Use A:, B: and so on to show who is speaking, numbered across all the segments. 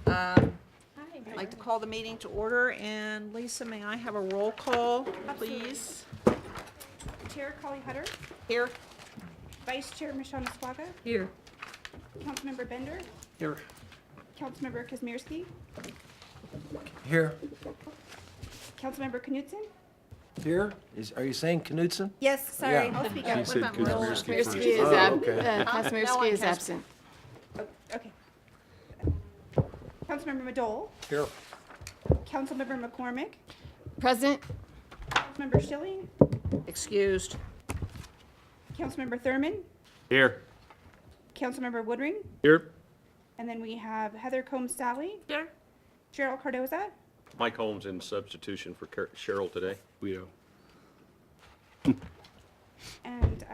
A: I'd like to call the meeting to order, and Lisa, may I have a roll call, please?
B: Chair Collie Hutter,
A: Here.
B: Vice Chair Michelle Niswaga,
A: Here.
B: Councilmember Bender,
C: Here.
B: Councilmember Kazmierski,
C: Here.
B: Councilmember Knudsen.
C: Here? Are you saying Knudsen?
B: Yes, sorry,
C: Yeah.
B: I'll speak
D: She
B: up.
D: said
A: Kazmierski
D: Kazmierski
E: Kazmierski
D: first.
E: is,
C: Oh, okay.
A: No one
E: Kazmierski is
A: has-
E: absent.
B: Okay. Councilmember Madole,
C: Here.
B: Councilmember McCormick,
E: Present.
B: Councilmember Schilling,
A: Excused.
B: Councilmember Thurman,
D: Here.
B: Councilmember Woodring,
D: Here.
B: and then we have Heather Combs Sally,
A: Here.
B: Cheryl Cardoza,
F: Mike Holmes in substitution for Cheryl today.
D: Guido.
B: and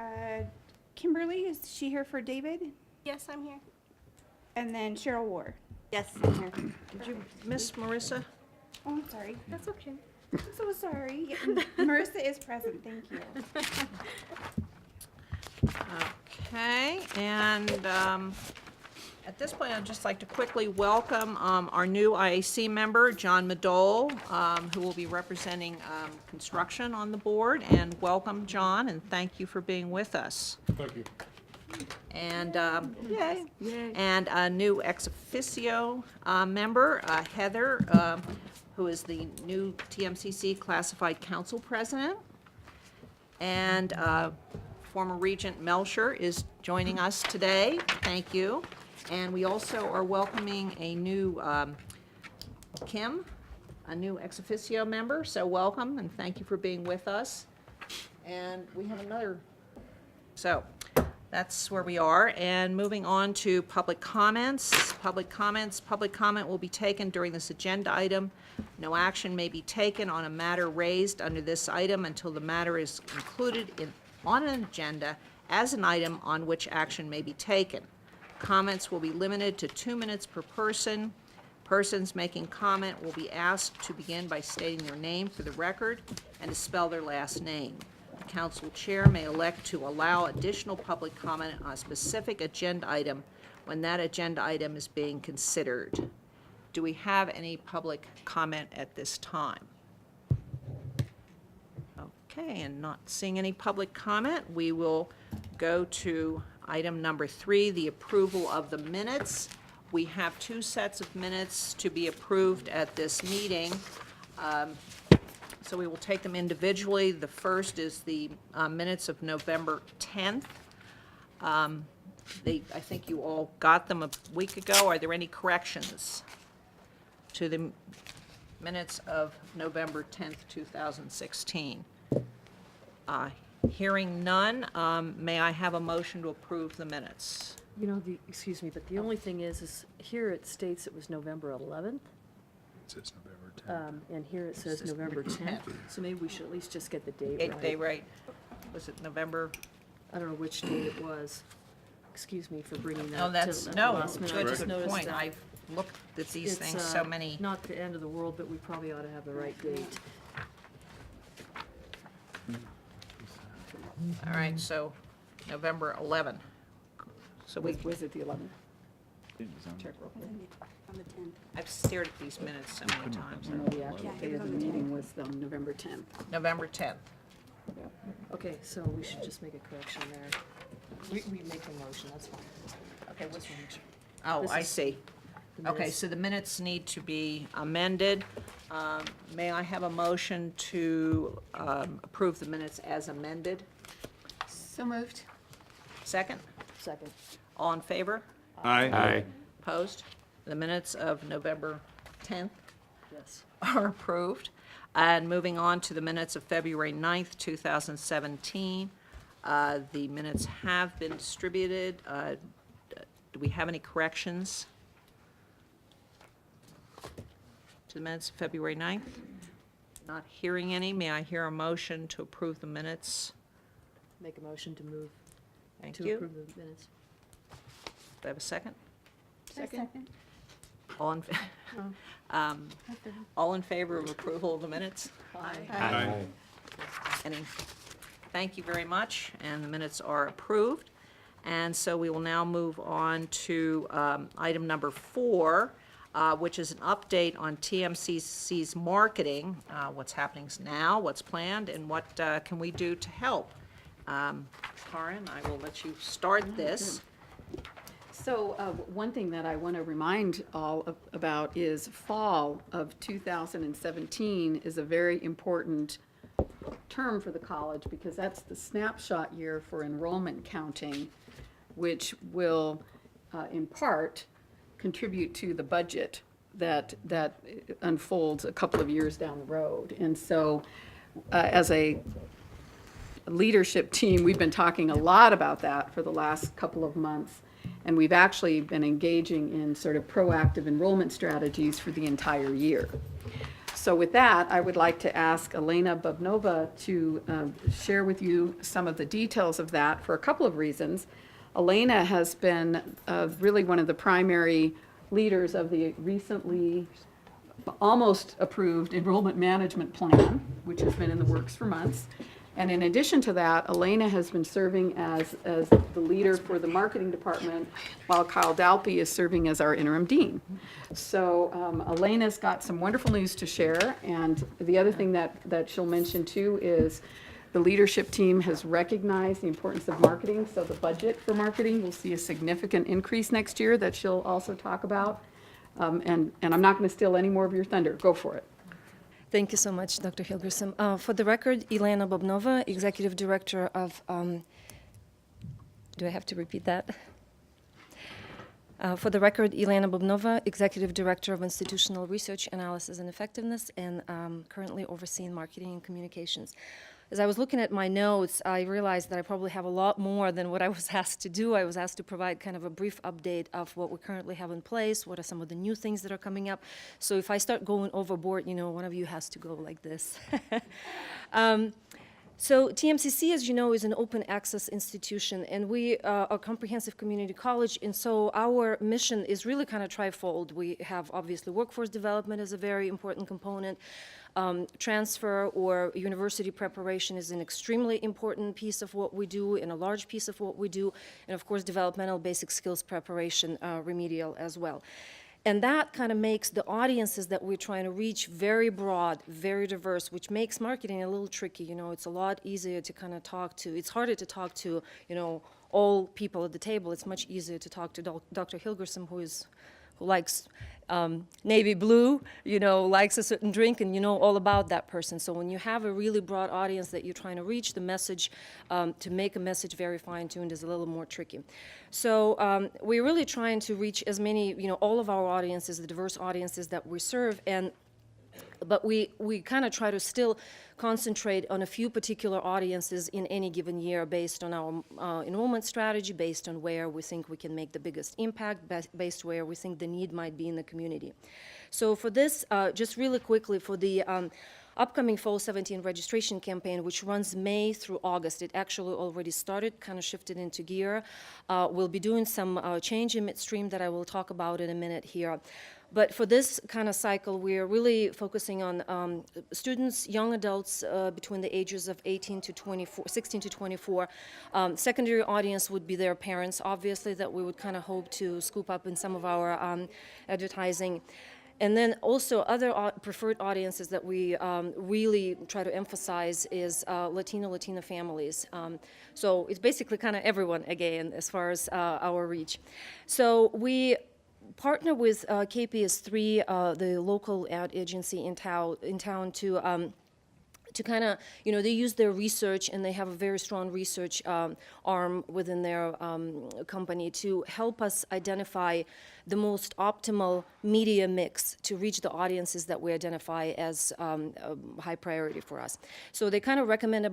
B: Kimberly, is she here for David?
G: Yes, I'm here.
B: And then Cheryl Ward.
G: Yes, I'm here.
A: Did you miss Marissa?
B: Oh, I'm sorry.
G: That's okay.
B: I'm so sorry. Marissa is present, thank you.
A: Okay, and at this point, I'd just like to quickly welcome our new IAC member, John Madole, who will be representing construction on the board. And welcome, John, and thank you for being with us.
D: Thank you.
A: And, yay. And a new ex officio member, Heather, who is the new TMCC Classified Council President. And former Regent Melcher is joining us today. Thank you. And we also are welcoming a new Kim, a new ex officio member. So welcome, and thank you for being with us. And we have another, so that's where we are. And moving on to public comments. Public comment will be taken during this agenda item. No action may be taken on a matter raised under this item until the matter is included on an agenda as an item on which action may be taken. Comments will be limited to 2 minutes per person. Persons making comment will be asked to begin by stating their name for the record and to spell their last name. The council chair may elect to allow additional public comment on a specific agenda item when that agenda item is being considered. Do we have any public comment at this time? Okay, and not seeing any public comment, we will go to item number 3, the approval of the minutes. We have 2 sets of minutes to be approved at this meeting. So we will take them individually. The first is the minutes of November 10th. I think you all got them a week ago. Are there any corrections to the minutes of November 10th, 2016? Hearing none, may I have a motion to approve the minutes?
H: You know, excuse me, but the only thing is here it states it was November 11th,
D: It says November 10th.
H: and here it says November 10th. So maybe we should at least just get the date
A: Day
H: right.
A: right, was it November?
H: I don't know which date it was. Excuse me for bringing that
A: No,
H: to
A: that's,
H: the
A: no,
H: last minute. I just
A: good
H: noticed
A: point.
H: that
A: I've looked at these
H: it's,
A: things so many.
H: Not the end of the world, but we probably ought to have the right date.
A: All right, so November 11. So
E: Was it the 11th? Check real quick.
G: On the 10th.
A: I've stared at these minutes so many times.
E: I know the actual date of the meeting was November 10th.
A: November 10th.
H: Okay, so we should just make a correction there. We make a motion, that's fine.
A: Okay, what's,
H: Just wanna make sure.
A: oh,
H: This
A: I
H: is
A: see.
H: the
A: Okay,
H: minutes.
A: so the minutes need to be amended. May I have a motion to approve the minutes as amended?
E: So moved.
A: Second?
H: Second.
A: All in favor?
D: Aye.
A: Opposed? The minutes of November 10th
H: Yes.
A: are approved. And moving on to the minutes of February 9th, 2017. The minutes have been distributed. Do we have any corrections to the minutes of February 9th? Not hearing any. May I hear a motion to approve the minutes?
H: Make a motion to move,
A: Thank
H: to
A: you.
H: approve the minutes.
A: Do I have a second?
G: Second.
A: All in, all in favor of approval of the minutes?
D: Aye.
A: Any? Thank you very much, and the minutes are approved. And so we will now move on to item number 4. which is an update on TMCC's marketing, what's happening now, what's planned, and what can we do to help. Karen, I will let you start this.
E: So one thing that I want to remind all about is fall of 2017 is a very important term for the college because that's the snapshot year for enrollment counting, which will in part contribute to the budget that unfolds a couple of years down the road. And so as a leadership team, we've been talking a lot about that for the last couple of months. And we've actually been engaging in sort of proactive enrollment strategies for the entire year. So with that, I would like to ask Elena Bubnova to share with you some of the details of that for a couple of reasons. Elena has been really one of the primary leaders of the recently almost approved enrollment management plan, which has been in the works for months. And in addition to that, Elena has been serving as the leader for the marketing department, while Kyle Dalpy is serving as our interim dean. So Elena's got some wonderful news to share, and the other thing that she'll mention too is the leadership team has recognized the importance of marketing, so the budget for marketing will see a significant increase next year that she'll also talk about. And I'm not going to steal any more of your thunder. Go for it.
I: Thank you so much, Dr. Hilgerson. For the record, Elena Bobnova, Executive Director of, do I have to repeat that? For the record, Elena Bobnova, Executive Director of Institutional Research, Analysis, and Effectiveness, and currently overseeing marketing and communications. As I was looking at my notes, I realized that I probably have a lot more than what I was asked to do. I was asked to provide kind of a brief update of what we currently have in place, what are some of the new things that are coming up. So if I start going overboard, you know, one of you has to go like this. So TMCC, as you know, is an open access institution, and we are a comprehensive community college, and so our mission is really kind of trifold. We have obviously workforce development as a very important component. Transfer or university preparation is an extremely important piece of what we do and a large piece of what we do, and of course developmental basic skills preparation, remedial as well. And that kind of makes the audiences that we're trying to reach very broad, very diverse, which makes marketing a little tricky. You know, it's a lot easier to kind of talk to, it's harder to talk to, you know, all people at the table. It's much easier to talk to Dr. Hilgerson, who likes navy blue, you know, likes a certain drink, and you know all about that person. So when you have a really broad audience that you're trying to reach, the message, to make a message very fine-tuned is a little more tricky. So we're really trying to reach as many, you know, all of our audiences, the diverse audiences that we serve, but we kind of try to still concentrate on a few particular audiences in any given year based on our enrollment strategy, based on where we think we can make the biggest impact, based where we think the need might be in the community. So for this, just really quickly, for the upcoming Fall 17 registration campaign, which runs May through August. It actually already started, kind of shifted into gear. We'll be doing some change in midstream that I will talk about in a minute here. But for this kind of cycle, we're really focusing on students, young adults between the ages of 16 to 24. Secondary audience would be their parents, obviously, that we would kind of hope to scoop up in some of our advertising. And then also other preferred audiences that we really try to emphasize is Latina families. So it's basically kind of everyone, again, as far as our reach. So we partner with KPS3, the local ad agency in town to kind of, you know, they use their research, and they have a very strong research arm within their company to help us identify the most optimal media mix to reach the audiences that we identify as a high priority for us. So they kind of recommend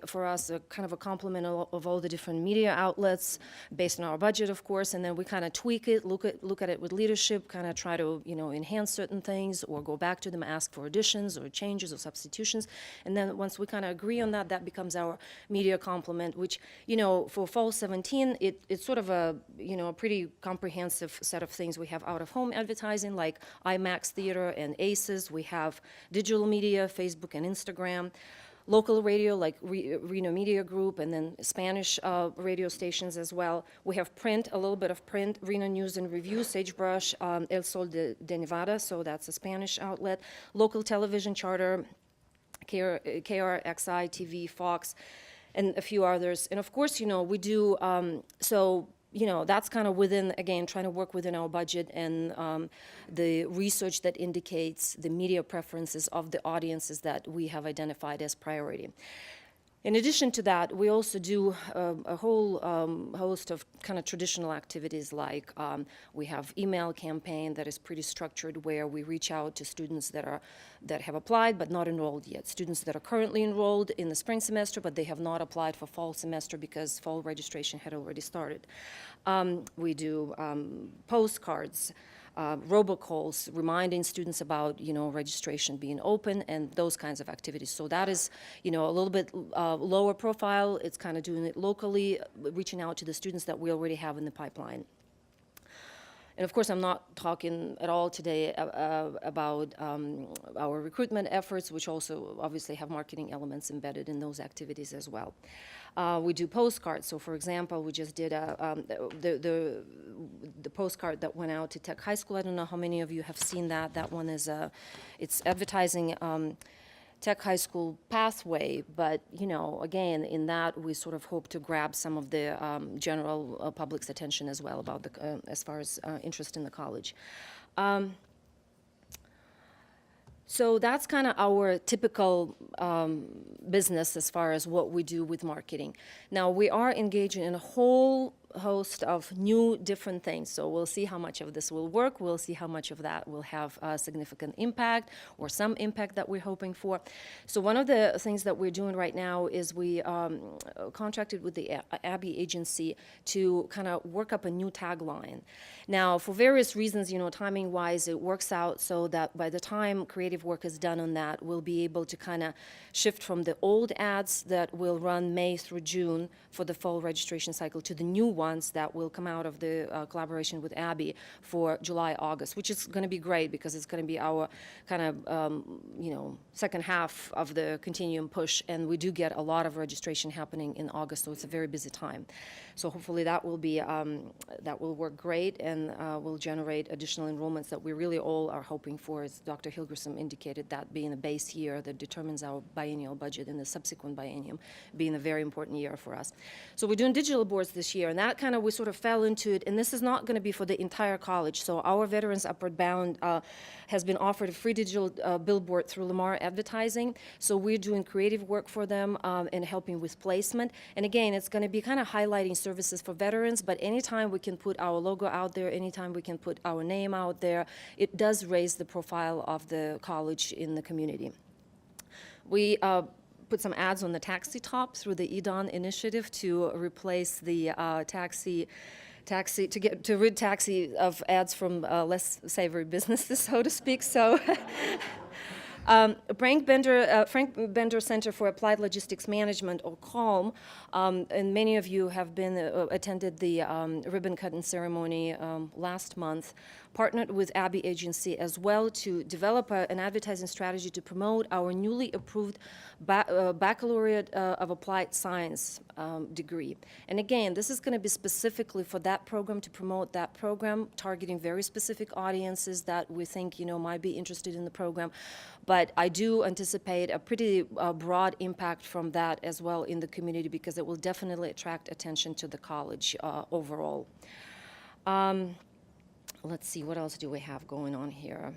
I: for us a kind of a complement of all the different media outlets based on our budget, of course, and then we kind of tweak it, look at it with leadership, kind of try to, you know, enhance certain things or go back to them, ask for additions or changes or substitutions. And then once we kind of agree on that, that becomes our media complement, which, you know, for Fall 17, it's sort of a, you know, a pretty comprehensive set of things. We have out-of-home advertising like IMAX Theater and ACES. We have digital media, Facebook and Instagram. local radio like Reno Media Group, and then Spanish radio stations as well. We have print, a little bit of print, Reno News and Review, Sagebrush, El Sol de Nevada, so that's a Spanish outlet, local television charter, KRXI TV, Fox, and a few others. And of course, we do, that's kind of within, again, trying to work within our budget and the research that indicates the media preferences of the audiences that we have identified as priority. In addition to that, we also do a whole host of kind of traditional activities, like we have email campaign that is pretty structured, where we reach out to students that have applied but not enrolled yet, students that are currently enrolled in the spring semester but they have not applied for fall semester because fall registration had already started. We do postcards, robocalls, reminding students about, registration being open and those kinds of activities. So that is, a little bit lower profile. It's kind of doing it locally, reaching out to the students that we already have in the pipeline. And of course, I'm not talking at all today about our recruitment efforts, which also obviously have marketing elements embedded in those activities as well. We do postcards. So, for example, we just did the postcard that went out to Tech High School. I don't know how many of you have seen that. That one is it's advertising Tech High School pathway, but again, in that we sort of hope to grab some of the general public's attention as well about the as far as interest in the college. So that's kind of our typical business as far as what we do with marketing. Now, we are engaging in a whole host of new different things. So we'll see how much of this will work. We'll see how much of that will have a significant impact or some impact that we're hoping for. So one of the things that we're doing right now is we contracted with the Abby agency to kind of work up a new tagline. Now, for various reasons, timing-wise, it works out so that by the time creative work is done on that, we'll be able to kind of shift from the old ads that will run May through June for the fall registration cycle to the new ones that will come out of the collaboration with Abby for July, August, which is going to be great because it's going to be our kind of, second half of the continuum push, and we do get a lot of registration happening in August, so it's a very busy time. So hopefully that will be, that will work great and will generate additional enrollments that we really all are hoping for, as Dr. Hilgerson indicated, that being a base year that determines our biennial budget and the subsequent biennium being a very important year for us. So we're doing digital boards this year, and that kind of, we sort of fell into it, and this is not going to be for the entire college. So our Veterans Upward Bound has been offered a free digital billboard through Lamar Advertising. So we're doing creative work for them and helping with placement. And again, it's going to be kind of highlighting services for veterans, but anytime we can put our logo out there, anytime we can put our name out there, it does raise the profile of the college in the community. We put some ads on the taxi top through the EDON initiative to replace the to rid taxi of ads from less savory businesses, so to speak. So. Frank Bender Center for Applied Logistics Management, or CALM, and many of you have been attended the ribbon cutting ceremony last month, partnered with Abby Agency as well to develop an advertising strategy to promote our newly approved Baccalaureate of Applied Science degree. And again, this is going to be specifically for that program, to promote that program, targeting very specific audiences that we think might be interested in the program. But I do anticipate a pretty broad impact from that as well in the community, because it will definitely attract attention to the college overall. Let's see, what else do we have going on here?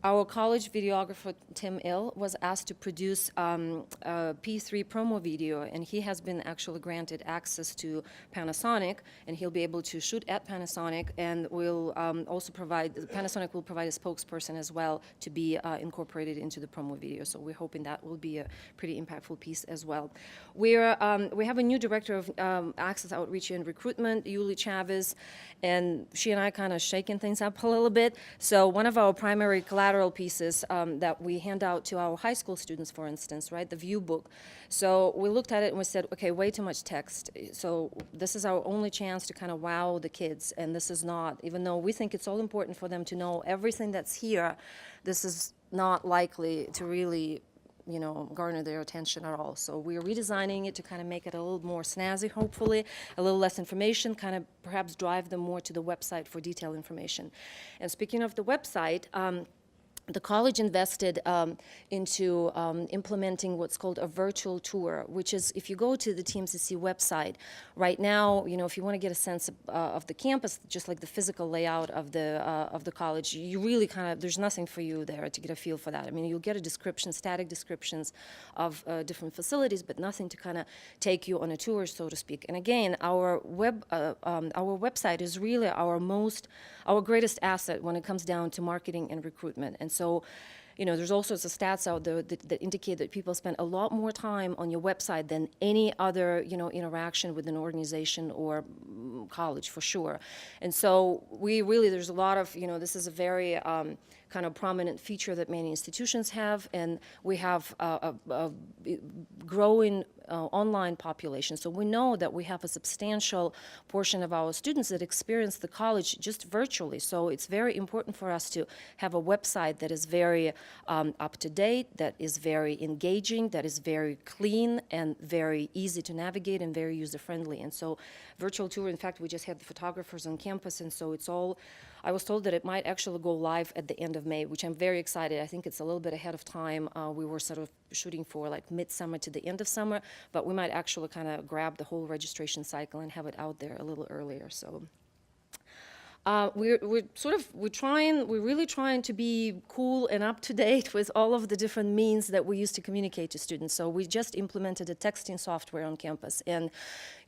I: Our college videographer, Tim Ill, was asked to produce a P3 promo video, and he has been actually granted access to Panasonic, and he'll be able to shoot at Panasonic, and will also Panasonic will provide a spokesperson as well to be incorporated into the promo video. So we're hoping that will be a pretty impactful piece as well. We have a new director of Access Outreach and Recruitment, Yuli Chavez, and she and I kind of shaking things up a little bit. So one of our primary collateral pieces that we hand out to our high school students, for instance, right, the view book. So we looked at it and we said, okay, way too much text. So this is our only chance to kind of wow the kids, and this is not, even though we think it's all important for them to know everything that's here, this is not likely to really, garner their attention at all. So we're redesigning it to kind of make it a little more snazzy, hopefully, a little less information, kind of perhaps drive them more to the website for detailed information. And speaking of the website, the college invested into implementing what's called a virtual tour, which is, if you go to the TMCC website, right now, if you want to get a sense of the campus, just like the physical layout of the college, you really kind of, there's nothing for you there to get a feel for that. I mean, you'll get a description, static descriptions of different facilities, but nothing to kind of take you on a tour, so to speak. And again, our website is really our greatest asset when it comes down to marketing and recruitment. And so, there's all sorts of stats out there that indicate that people spend a lot more time on your website than any other, interaction with an organization or college, for sure. And so there's a lot of, this is a very kind of prominent feature that many institutions have, and we have a growing online population. So we know that we have a substantial portion of our students that experience the college just virtually. So it's very important for us to have a website that is very up-to-date, that is very engaging, that is very clean and very easy to navigate and very user-friendly. And so virtual tour, in fact, we just had the photographers on campus, and so it's all, I was told that it might actually go live at the end of May, which I'm very excited. I think it's a little bit ahead of time. We were sort of shooting for like midsummer to the end of summer, but we might actually kind of grab the whole registration cycle and have it out there a little earlier. So we're really trying to be cool and up to date with all of the different means that we use to communicate to students. So we just implemented a texting software on campus, and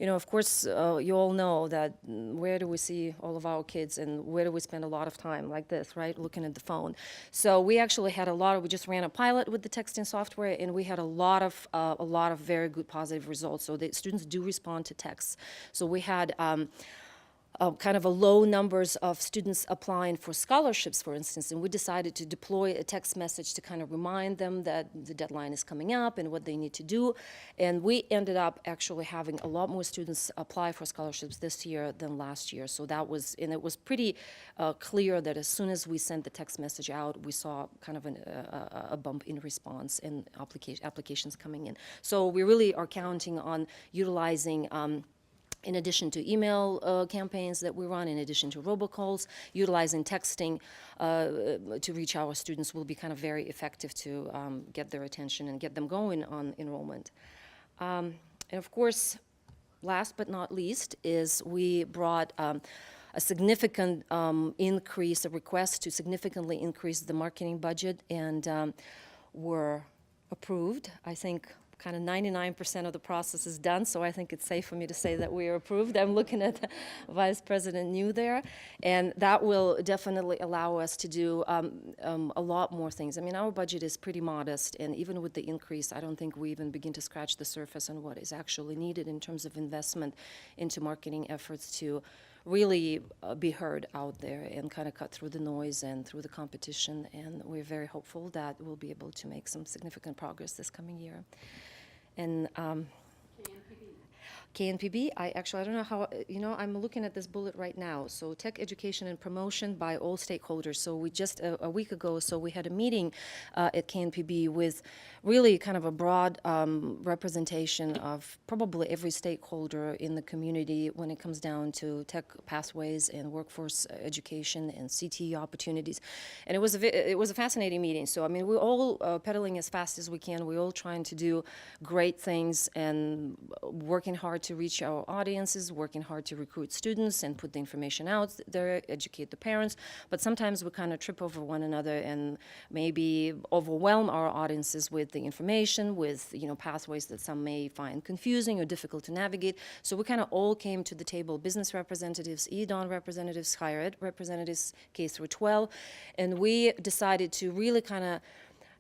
I: of course, you all know that where do we see all of our kids, and where do we spend a lot of time like this, right, looking at the phone. So we actually had we just ran a pilot with the texting software, and we had a lot of very good positive results. So the students do respond to texts. So we had kind of a low numbers of students applying for scholarships, for instance, and we decided to deploy a text message to kind of remind them that the deadline is coming up and what they need to do. And we ended up actually having a lot more students apply for scholarships this year than last year. So it was pretty clear that as soon as we sent the text message out, we saw kind of a bump in response and applications coming in. So we really are counting on utilizing in addition to email campaigns that we run, in addition to robocalls, utilizing texting to reach our students will be kind of very effective to get their attention and get them going on enrollment. And of course, last but not least, is we brought a significant increase, a request to significantly increase the marketing budget, and were approved. I think kind of 99% of the process is done, so I think it's safe for me to say that we are approved. I'm looking at Vice President New there, and that will definitely allow us to do a lot more things. I mean, our budget is pretty modest, and even with the increase, I don't think we even begin to scratch the surface on what is actually needed in terms of investment into marketing efforts to really be heard out there and kind of cut through the noise and through the competition, and we're very hopeful that we'll be able to make some significant progress this coming year. And KNPB, I don't know how, I'm looking at this bullet right now. So tech education and promotion by all stakeholders. So we just, a week ago, so we had a meeting at KNPB with really kind of a broad representation of probably every stakeholder in the community when it comes down to tech pathways and workforce education and CTE opportunities. And it was a fascinating meeting. So, I mean, we're all pedaling as fast as we can. We're all trying to do great things and working hard to reach our audiences, working hard to recruit students and put the information out there, educate the parents. But sometimes we kind of trip over one another and maybe overwhelm our audiences with the information, with pathways that some may find confusing or difficult to navigate. So we kind of all came to the table: business representatives, EDON representatives, higher ed representatives, K through 12, and we decided to really kind of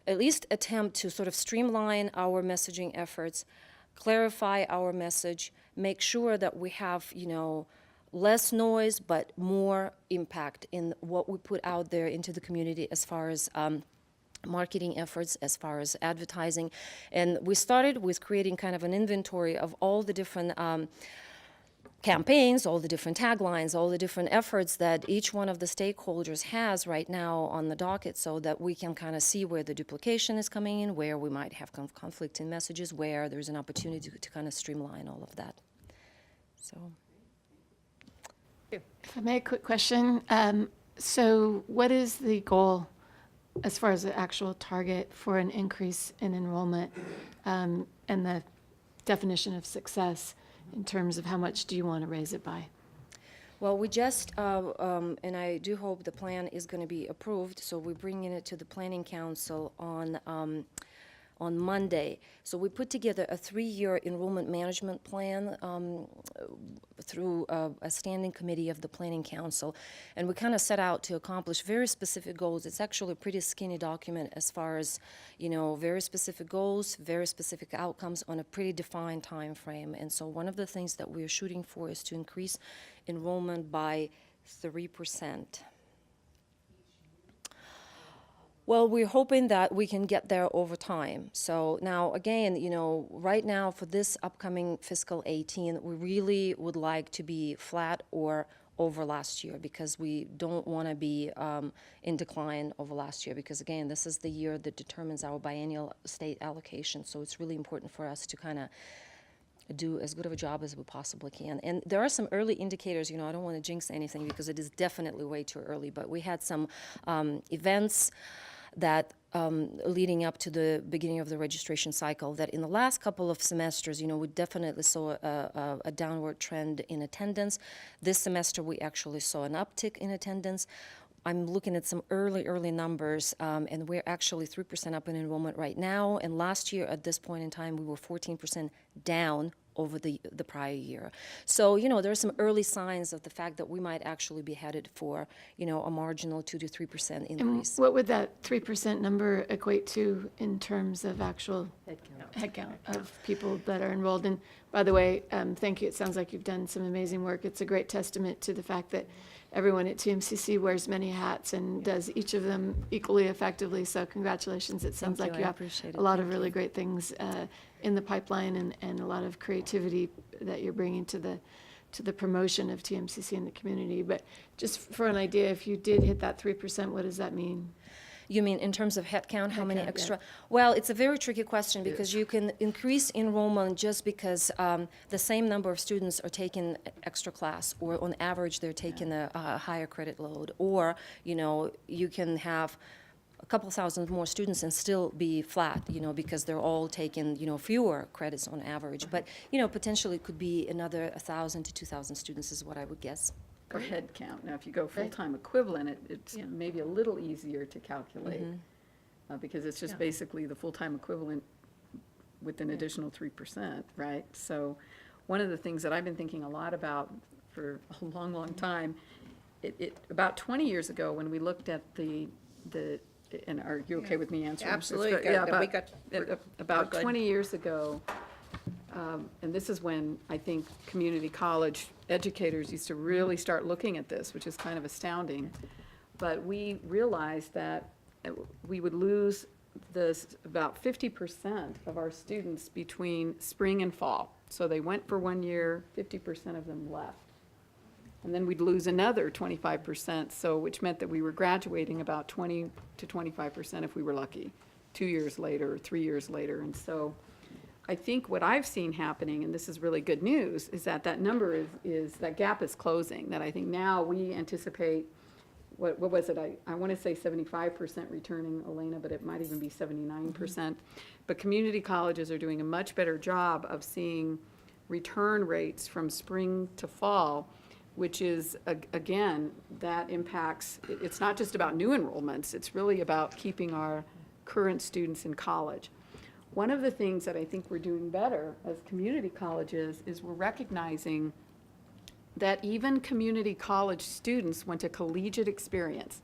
I: at least attempt to sort of streamline our messaging efforts, clarify our message, make sure that we have, less noise but more impact in what we put out there into the community as far as marketing efforts, as far as advertising. And we started with creating kind of an inventory of all the different campaigns, all the different taglines, all the different efforts that each one of the stakeholders has right now on the docket, so that we can kind of see where the duplication is coming in, where we might have conflict in messages, where there's an opportunity to kind of streamline all of that. So.
J: If I may, a quick question. So what is the goal as far as the actual target for an increase in enrollment, and the definition of success in terms of how much do you want to raise it by?
I: Well, we just, and I do hope the plan is going to be approved, so we're bringing it to the Planning Council on Monday. So we put together a 3-year enrollment management plan through a standing committee of the Planning Council, and we kind of set out to accomplish very specific goals. It's actually a pretty skinny document as far as, very specific goals, very specific outcomes on a pretty defined time frame. And so one of the things that we're shooting for is to increase enrollment by 3%. Well, we're hoping that we can get there over time. So now, again, right now for this upcoming fiscal 18, we really would like to be flat or over last year, because we don't want to be in decline over last year, because again, this is the year that determines our biennial state allocation. So it's really important for us to kind of do as good of a job as we possibly can. And there are some early indicators, I don't want to jinx anything because it is definitely way too early, but we had some events that leading up to the beginning of the registration cycle, that in the last couple of semesters, we definitely saw a downward trend in attendance. This semester, we actually saw an uptick in attendance. I'm looking at some early numbers, and we're actually 3% up in enrollment right now. And last year, at this point in time, we were 14% down over the prior year. So, there are some early signs of the fact that we might actually be headed for, a marginal 2 to 3% increase.
J: And what would that 3% number equate to in terms of actual headcount of people that are enrolled? And by the way, thank you. It sounds like you've done some amazing work. It's a great testament to the fact that everyone at TMCC wears many hats and does each of them equally effectively. So congratulations. It sounds like you have a lot of really great things in the pipeline, and a lot of creativity that you're bringing to the promotion of TMCC in the community. But just for an idea, if you did hit that 3%, what does that mean?
I: You mean in terms of headcount, how many
J: Headcount,
I: extra?
J: yeah.
I: Well, it's a very tricky question, because you can increase enrollment just because the same number of students are taking extra class, or on average they're taking a higher credit load, or you can have a couple thousand more students and still be flat, because they're all taking fewer credits on average. But potentially it could be another 1,000 to 2,000 students is what I would guess.
E: For head count. Now, if you go full-time equivalent, it's maybe a little easier to calculate, because it's just basically the full-time equivalent with an additional 3%, right? So one of the things that I've been thinking a lot about for a long time, about 20 years ago, when we looked at and are you okay with me answering?
A: Absolutely.
E: Yeah, about
A: we're good.
E: 20 years ago, and this is when I think community college educators used to really start looking at this, which is kind of astounding. But we realized that we would lose about 50% of our students between spring and fall. So they went for 1 year, 50% of them left. And then we'd lose another 25%, which meant that we were graduating about 20 to 25% if we were lucky, 2 years later or 3 years later. And so I think what I've seen happening, and this is really good news, is that number is that gap is closing. That I think now we anticipate, what was it? I want to say 75% returning, Elena, but it might even be 79%. But community colleges are doing a much better job of seeing return rates from spring to fall, which is, again, that impacts, it's not just about new enrollments, it's really about keeping our current students in college. One of the things that I think we're doing better as community colleges is we're recognizing that even community college students want a collegiate experience.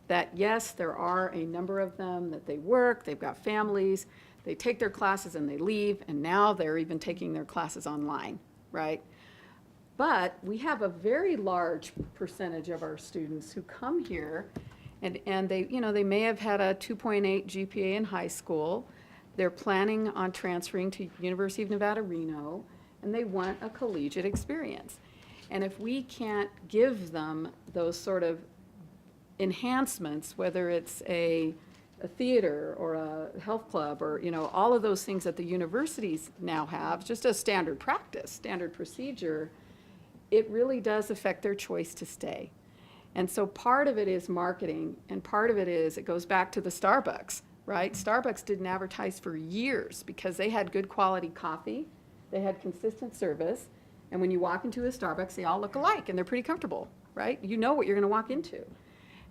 E: That yes, there are a number of them that they work, they've got families, they take their classes and they leave, and now they're even taking their classes online, right? But we have a very large percentage of our students who come here and they, they may have had a 2.8 GPA in high school. They're planning on transferring to University of Nevada, Reno, and they want a collegiate experience. And if we can't give them those sort of enhancements, whether it's a theater or a health club or, you know, all of those things that the universities now have, just as standard practice, standard procedure, it really does affect their choice to stay. And so part of it is marketing, and part of it is, it goes back to the Starbucks, right? Starbucks didn't advertise for years because they had good quality coffee, they had consistent service, and when you walk into a Starbucks, they all look alike and they're pretty comfortable, right? You know what you're gonna walk into.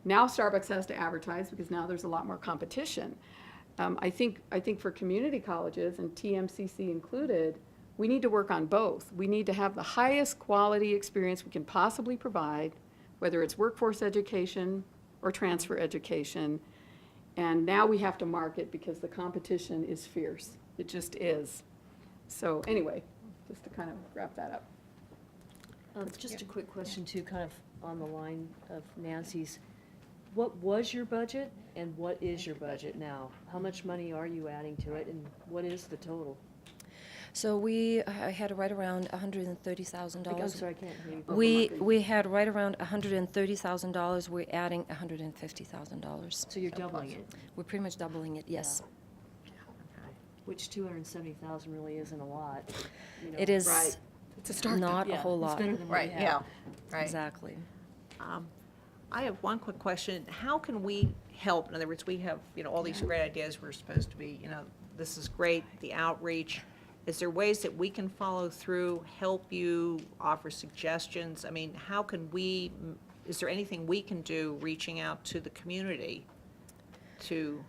E: Now Starbucks has to advertise because now there's a lot more competition. I think for community colleges, and TMCC included, we need to work on both. We need to have the highest quality experience we can possibly provide, whether it's workforce education or transfer education. And now we have to market because the competition is fierce. It just is. So anyway, just to kind of wrap that up.
H: Just a quick question too, kind of on the line of Nancy's. What was your budget and what is your budget now? How much money are you adding to it and what is the total?
I: So we had right around $130,000.
H: I'm sorry, I can't hear you.
I: We had right around $130,000. We're adding $150,000.
H: So you're doubling it,
I: We're pretty much doubling it, yes.
H: which 270,000 really isn't a lot. You know.
I: It is
E: Right. It's a start.
I: not a
H: Yeah,
I: whole lot.
H: It's better than what
A: Right,
H: we have.
A: yeah, right.
I: Exactly.
A: I have one quick question. How can we help? In other words, we have, you know, all these great ideas. We're supposed to be, you know, this is great, the outreach. Is there ways that we can follow through, help you, offer suggestions? I mean, how can we, is there anything we can do reaching out to the community to?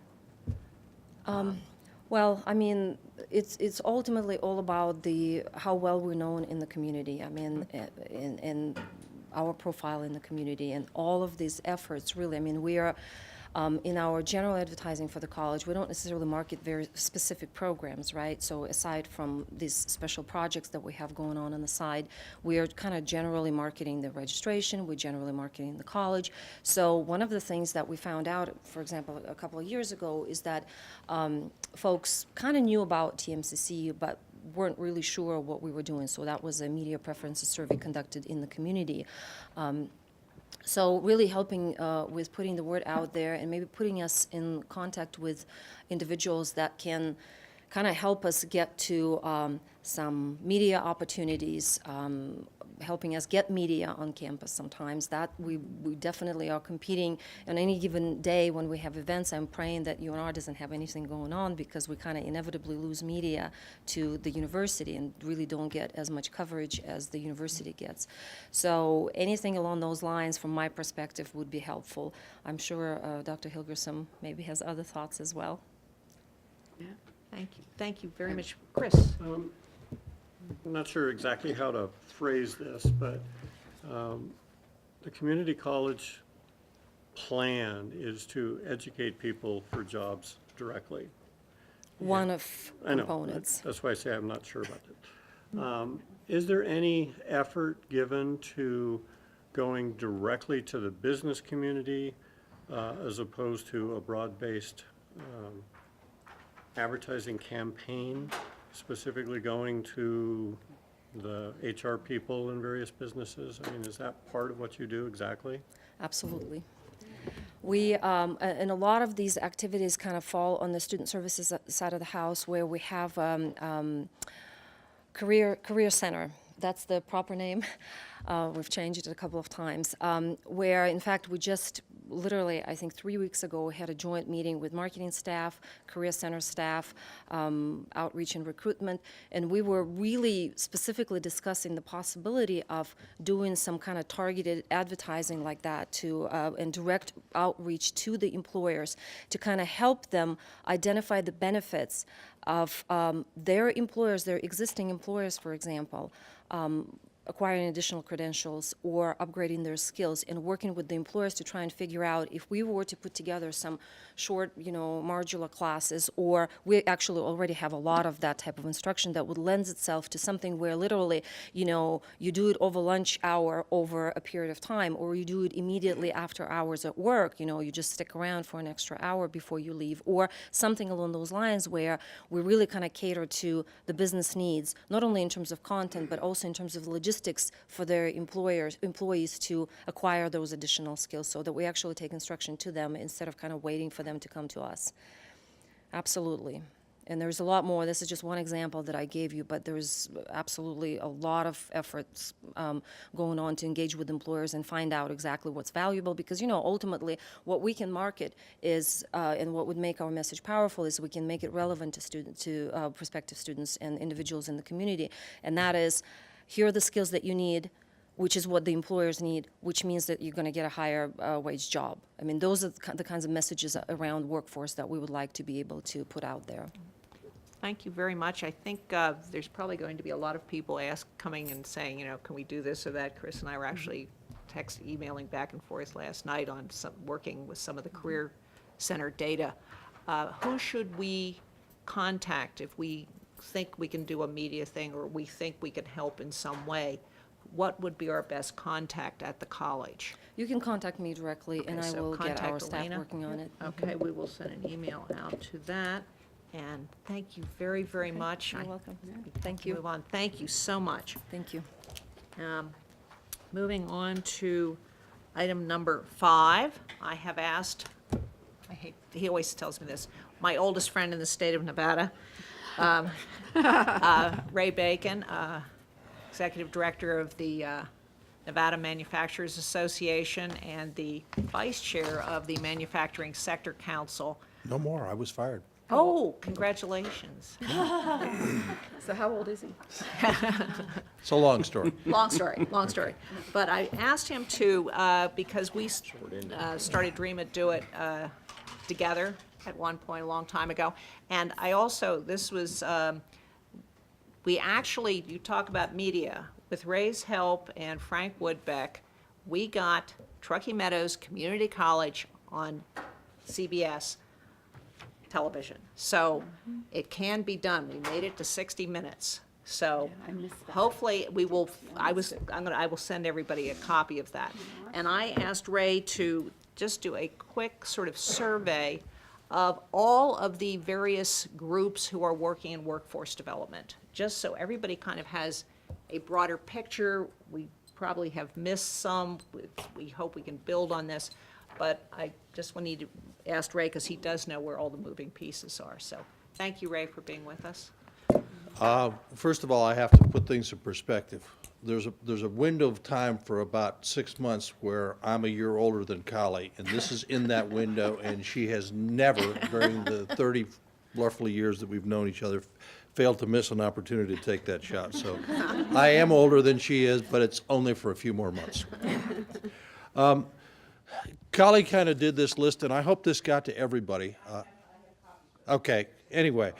I: Well, I mean, it's ultimately all about how well we're known in the community. I mean, in our profile in the community, and all of these efforts, really. I mean, we are, in our general advertising for the college, we don't necessarily market very specific programs, right? So aside from these special projects that we have going on the side, we are kind of generally marketing the registration, we're generally marketing the college. So one of the things that we found out, for example, a couple of years ago, is that folks kind of knew about TMCC, but weren't really sure what we were doing. So that was a media preferences survey conducted in the community. So really helping with putting the word out there and maybe putting us in contact with individuals that can kind of help us get to some media opportunities, helping us get media on campus sometimes. That we definitely are competing on any given day when we have events. I'm praying that UNR doesn't have anything going on because we kind of inevitably lose media to the university and really don't get as much coverage as the university gets. So anything along those lines from my perspective would be helpful. I'm sure Dr. Hilgersom maybe has other thoughts as well.
E: Yeah.
A: Thank you. Thank you very much. Chris?
K: I'm not sure exactly how to phrase this, but the community college plan is to educate people for jobs directly.
I: One of
K: I know,
I: components.
K: that's why I say I'm not sure about it. Is there any effort given to going directly to the business community as opposed to a broad-based advertising campaign, specifically going to the HR people in various businesses? I mean, is that part of what you do exactly?
I: Absolutely. We, and a lot of these activities kind of fall on the student services side of the house, where we have career center. That's the proper name. We've changed it a couple of times, where in fact we just literally, I think 3 weeks ago, had a joint meeting with marketing staff, career center staff, outreach and recruitment, and we were really specifically discussing the possibility of doing some kind of targeted advertising like that to and direct outreach to the employers to kind of help them identify the benefits of their employers, their existing employers, for example. acquiring additional credentials or upgrading their skills, and working with the employers to try and figure out if we were to put together some short, modular classes, or we actually already have a lot of that type of instruction that would lend itself to something where literally, you do it over lunch hour over a period of time, or you do it immediately after hours at work, you just stick around for an extra hour before you leave, or something along those lines where we really kind of cater to the business needs, not only in terms of content, but also in terms of logistics for their employees to acquire those additional skills, so that we actually take instruction to them instead of kind of waiting for them to come to us. Absolutely. And there's a lot more. This is just one example that I gave you, but there's absolutely a lot of efforts going on to engage with employers and find out exactly what's valuable, because, ultimately what we can market is, and what would make our message powerful is we can make it relevant to prospective students and individuals in the community. And that is, here are the skills that you need, which is what the employers need, which means that you're going to get a higher wage job. I mean, those are the kinds of messages around workforce that we would like to be able to put out there.
A: Thank you very much. I think there's probably going to be a lot of people coming and saying, can we do this or that? Chris and I were actually emailing back and forth last night on working with some of the Career Center data. Who should we contact if we think we can do a media thing, or we think we can help in some way? What would be our best contact at the college?
I: You can contact me directly, and
A: Okay,
I: I
A: so
I: will get our
A: contact
I: staff
A: Elena.
I: working on it.
A: Okay, we will send an email out to that. And thank you very, very much.
I: You're
A: I-
I: welcome.
A: we
I: Thank
A: can
I: you.
A: Move on. Thank you so much.
I: Thank you.
A: Moving on to item number 5, I have asked, he always tells me this, my oldest friend in the state of Nevada, Ray Bacon, Executive Director of the Nevada Manufacturers Association and the Vice Chair of the Manufacturing Sector Council.
C: No more, I was fired.
A: Oh, congratulations.
E: So how old is he?
C: It's a long story.
A: Long story. But I asked him to, because we started Dream It, Do It together at one point a long time ago. And I also, this was, you talk about media. With Ray's help and Frank Woodbeck, we got Truckee Meadows Community College on CBS television. So it can be done. We made it to 60 minutes. So
E: I missed that.
A: hopefully we will, I will send everybody a copy of that. And I asked Ray to just do a quick sort of survey of all of the various groups who are working in workforce development, just so everybody kind of has a broader picture. We probably have missed some. We hope we can build on this. But I just need to ask Ray, because he does know where all the moving pieces are. So thank you, Ray, for being with us.
L: First of all, I have to put things in perspective. There's a window of time for about 6 months where I'm a year older than Kali, and this is in that window, and she has never, during the 30 roughly years that we've known each other, failed to miss an opportunity to take that shot. So I am older than she is, but it's only for a few more months. Kali kind of did this list, and I hope this got to everybody. Okay, anyway.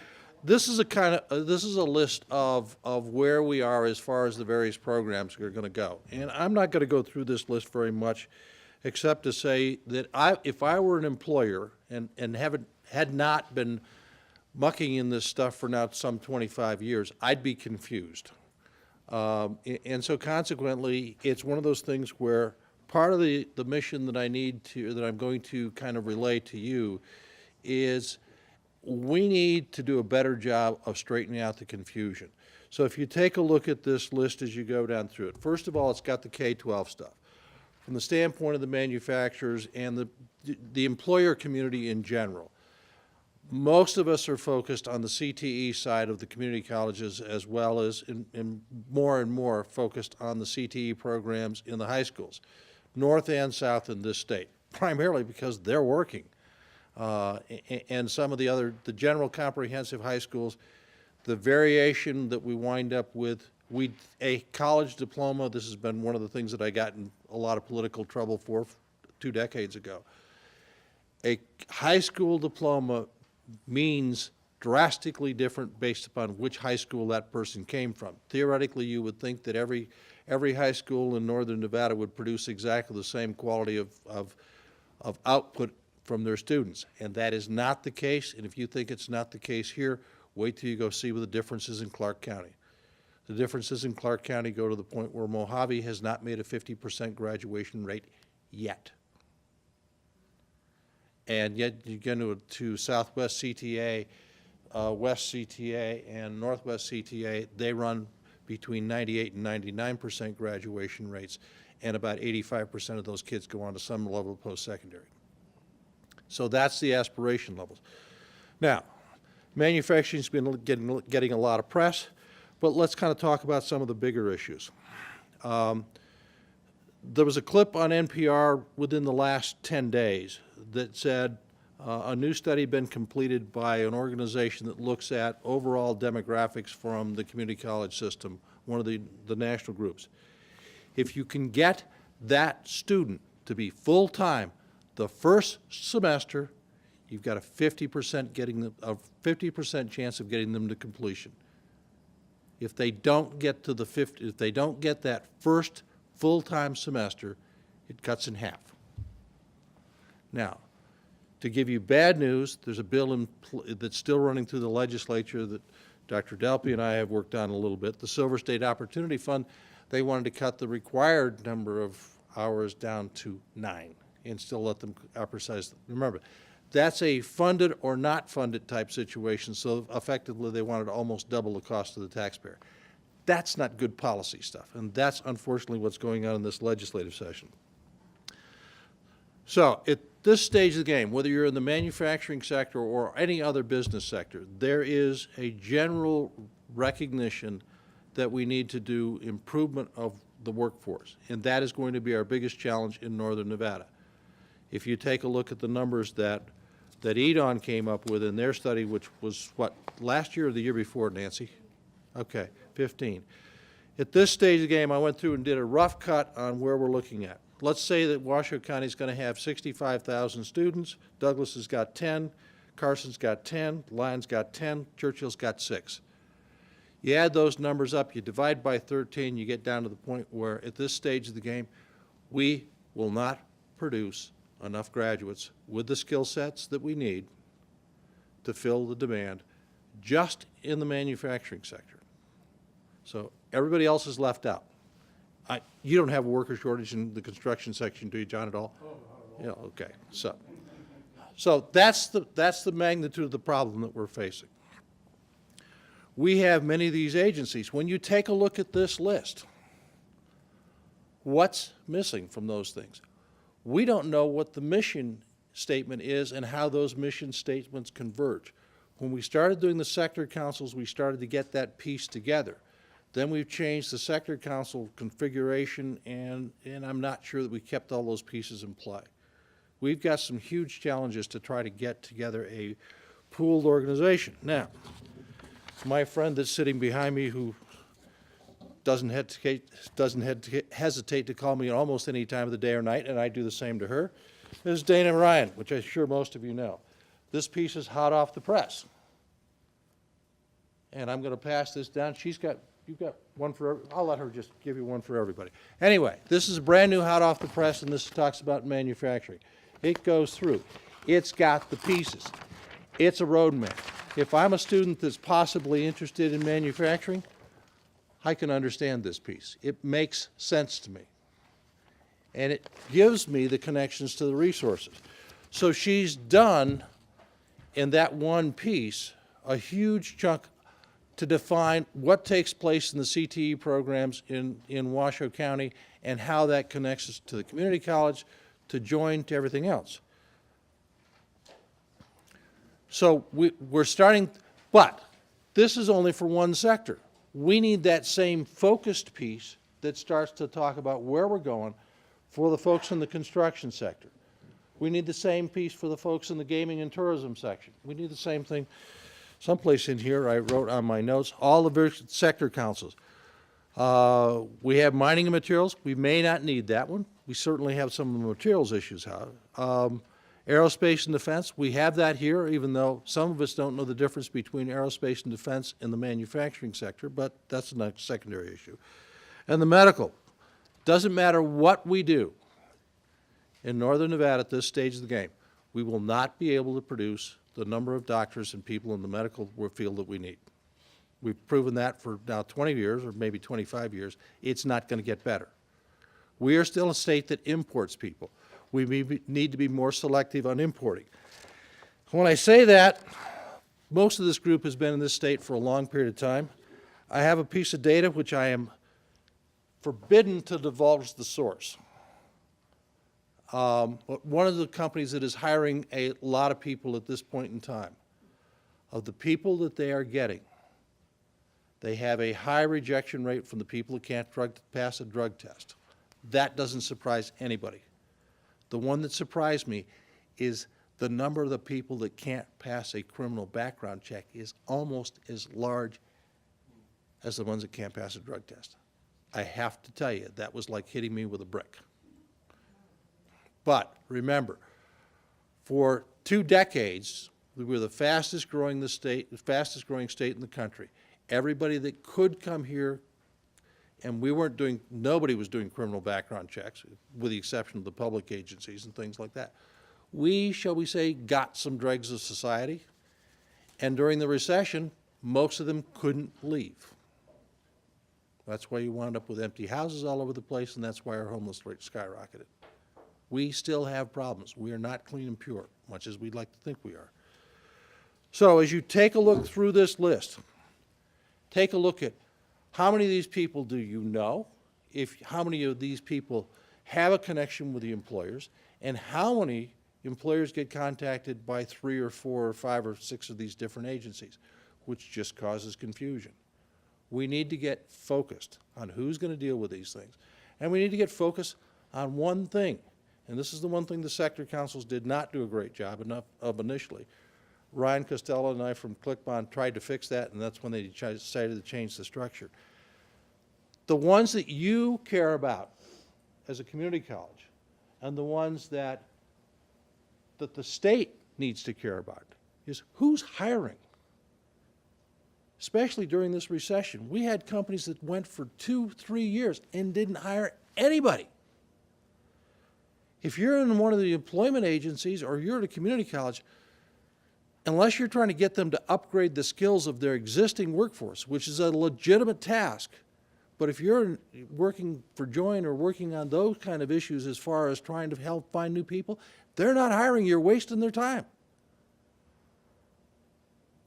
L: This is a list of where we are as far as the various programs are going to go. And I'm not going to go through this list very much, except to say that if I were an employer and had not been mucking in this stuff for now some 25 years, I'd be confused. And so consequently, it's one of those things where part of the mission that I'm going to kind of relay to you is we need to do a better job of straightening out the confusion. So if you take a look at this list as you go down through it, first of all, it's got the K-12 stuff. From the standpoint of the manufacturers and the employer community in general, most of us are focused on the CTE side of the community colleges, as well as and more focused on the CTE programs in the high schools, north and south in this state, primarily because they're working. And some of the general comprehensive high schools, the variation that we wind up with, a college diploma, this has been one of the things that I got in a lot of political trouble for 2 decades ago. A high school diploma means drastically different based upon which high school that person came from. Theoretically, you would think that every every high school in northern Nevada would produce exactly the same quality of output from their students. And that is not the case, and if you think it's not the case here, wait till you go see what the difference is in Clark County. The differences in Clark County go to the point where Mojave has not made a 50% graduation rate yet. And yet you get to Southwest CTA, West CTA, and Northwest CTA, they run between 98 and 99% graduation rates, and about 85% of those kids go on to some level of post-secondary. So that's the aspiration levels. Now, manufacturing's been getting a lot of press, but let's kind of talk about some of the bigger issues. There was a clip on NPR within the last 10 days that said a new study had been completed by an organization that looks at overall demographics from the community college system, one of the national groups. If you can get that student to be full-time the first semester, you've got a 50% chance of getting them to completion. If they don't get to the if they don't get that first full-time semester, it cuts in half. Now, to give you bad news, there's a bill that's still running through the legislature that Dr. Delpy and I have worked on a little bit. The Silver State Opportunity Fund, they wanted to cut the required number of hours down to 9 and still let them exercise. Remember, that's a funded or not funded type situation, so effectively they wanted to almost double the cost to the taxpayer. That's not good policy stuff, and that's unfortunately what's going on in this legislative session. So at this stage of the game, whether you're in the manufacturing sector or any other business sector, there is a general recognition that we need to do improvement of the workforce, and that is going to be our biggest challenge in northern Nevada. If you take a look at the numbers that EDON came up with in their study, which was, what, last year or the year before, Nancy? Okay, 15. At this stage of the game, I went through and did a rough cut on where we're looking at. Let's say that Washoe County is going to have 65,000 students. Douglas has got 10, Carson's got 10, Lyon's got 10, Churchill's got 6. You add those numbers up, you divide by 13, you get down to the point where at this stage of the game, we will not produce enough graduates with the skill sets that we need to fill the demand just in the manufacturing sector. So everybody else is left out. You don't have a worker shortage in the construction section, do you, John, at all? Oh, not at all. Yeah, okay. So that's the magnitude of the problem that we're facing. We have many of these agencies. When you take a look at this list, what's missing from those things? We don't know what the mission statement is and how those mission statements converge. When we started doing the sector councils, we started to get that piece together. Then we've changed the sector council configuration, and I'm not sure that we kept all those pieces in play. We've got some huge challenges to try to get together a pooled organization. Now, my friend that's sitting behind me, who doesn't hesitate to call me at almost any time of the day or night, and I do the same to her, is Dana Ryan, which I'm sure most of you know. This piece is hot off the press. And I'm going to pass this down. You've got one for, I'll let her just give you one for everybody. Anyway, this is brand new, hot off the press, and this talks about manufacturing. It goes through. It's got the pieces. It's a roadmap. If I'm a student that's possibly interested in manufacturing, I can understand this piece. It makes sense to me. And it gives me the connections to the resources. So she's done, in that one piece, a huge chunk to define what takes place in the CTE programs in Washoe County and how that connects us to the community college, to join, to everything else. So we're starting, but this is only for one sector. We need that same focused piece that starts to talk about where we're going for the folks in the construction sector. We need the same piece for the folks in the gaming and tourism section. We need the same thing. Someplace in here I wrote on my notes, all the various sector councils. We have mining and materials. We may not need that one. We certainly have some of the materials issues. Aerospace and defense, we have that here, even though some of us don't know the difference between aerospace and defense and the manufacturing sector, but that's a secondary issue. And the medical, doesn't matter what we do in northern Nevada at this stage of the game, we will not be able to produce the number of doctors and people in the medical field that we need. We've proven that for now 20 years or maybe 25 years. It's not going to get better. We are still a state that imports people. We need to be more selective on importing. When I say that, most of this group has been in this state for a long period of time. I have a piece of data which I am forbidden to divulge the source. But one of the companies that is hiring a lot of people at this point in time, of the people that they are getting, they have a high rejection rate from the people who can't pass a drug test. That doesn't surprise anybody. The one that surprised me is the number of the people that can't pass a criminal background check is almost as large as the ones that can't pass a drug test. I have to tell you, that was like hitting me with a brick. But remember, for 2 decades, we were the fastest growing state in the country. Everybody that could come here, and nobody was doing criminal background checks, with the exception of the public agencies and things like that. We, shall we say, got some dregs of society, and during the recession, most of them couldn't leave. That's why you wound up with empty houses all over the place, and that's why our homeless rate skyrocketed. We still have problems. We are not clean and pure, much as we'd like to think we are. So as you take a look through this list, take a look at how many of these people do you know, how many of these people have a connection with the employers, and how many employers get contacted by 3 or 4 or 5 or 6 of these different agencies, which just causes confusion. We need to get focused on who's going to deal with these things. And we need to get focused on one thing. And this is the one thing the sector councils did not do a great job of initially. Ryan Costello and I from ClickBond tried to fix that, and that's when they decided to change the structure. The ones that you care about as a community college and the ones that the state needs to care about is who's hiring. Especially during this recession. We had companies that went for 2-3 years and didn't hire anybody. If you're in one of the employment agencies or you're at a community college, unless you're trying to get them to upgrade the skills of their existing workforce, which is a legitimate task, but if you're working for Joint or working on those kind of issues as far as trying to help find new people, they're not hiring, you're wasting their time.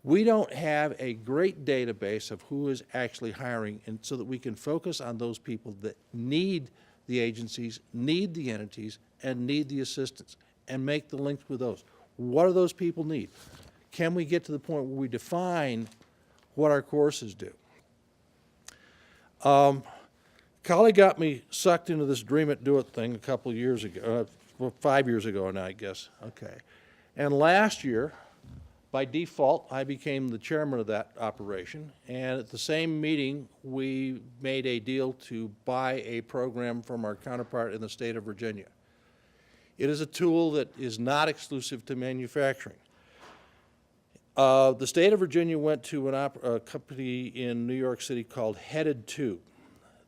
L: We don't have a great database of who is actually hiring, and so that we can focus on those people that need the agencies, need the entities, and need the assistance, and make the links with those. What do those people need? Can we get to the point where we define what our courses do? Collie got me sucked into this Dream It, Do It thing a couple of years ago, 5 years ago now, I guess. Okay. And last year, by default, I became the chairman of that operation, and at the same meeting, we made a deal to buy a program from our counterpart in the state of Virginia. It is a tool that is not exclusive to manufacturing. The state of Virginia went to a company in New York City called Headed To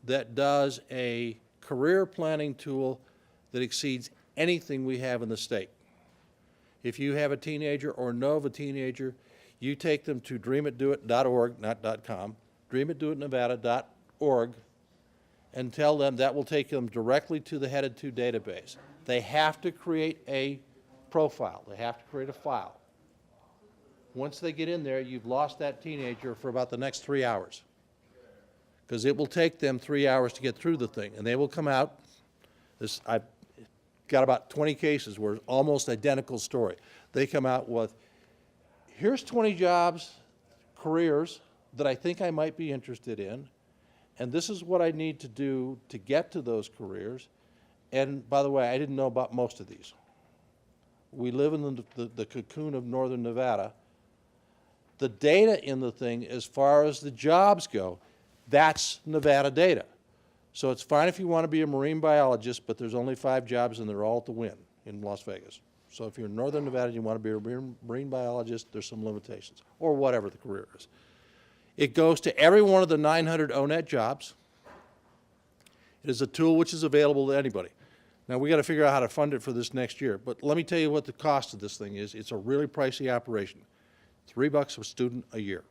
L: that does a career planning tool that exceeds anything we have in the state. If you have a teenager or know of a teenager, you take them to dreamitdoit.org, not .com, dreamitdoitnevada.org, and tell them that will take them directly to the Headed To database. They have to create a profile. They have to create a file. Once they get in there, you've lost that teenager for about the next 3 hours, because it will take them 3 hours to get through the thing, and they will come out. I've got about 20 cases where it's almost identical story. They come out with, here's 20 jobs, careers that I think I might be interested in, and this is what I need to do to get to those careers. And by the way, I didn't know about most of these. We live in the cocoon of northern Nevada. The data in the thing, as far as the jobs go, that's Nevada data. So it's fine if you want to be a marine biologist, but there's only 5 jobs and they're all at the Wynn in Las Vegas. So if you're in northern Nevada and you want to be a marine biologist, there's some limitations, or whatever the career is. It goes to every one of the 900 ONET jobs. It is a tool which is available to anybody. Now, we got to figure out how to fund it for this next year, but let me tell you what the cost of this thing is. It's a really pricey operation. $3 a student a year.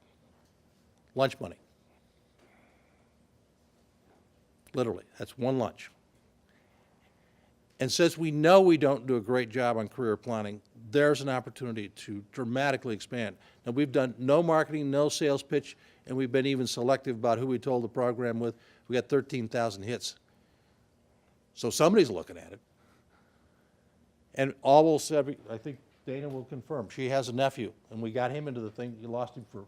L: Lunch money. Literally, that's one lunch. And since we know we don't do a great job on career planning, there's an opportunity to dramatically expand. Now, we've done no marketing, no sales pitch, and we've been even selective about who we told the program with. We got 13,000 hits. So somebody's looking at it. And all will say, I think Dana will confirm, she has a nephew, and we got him into the thing. You lost him for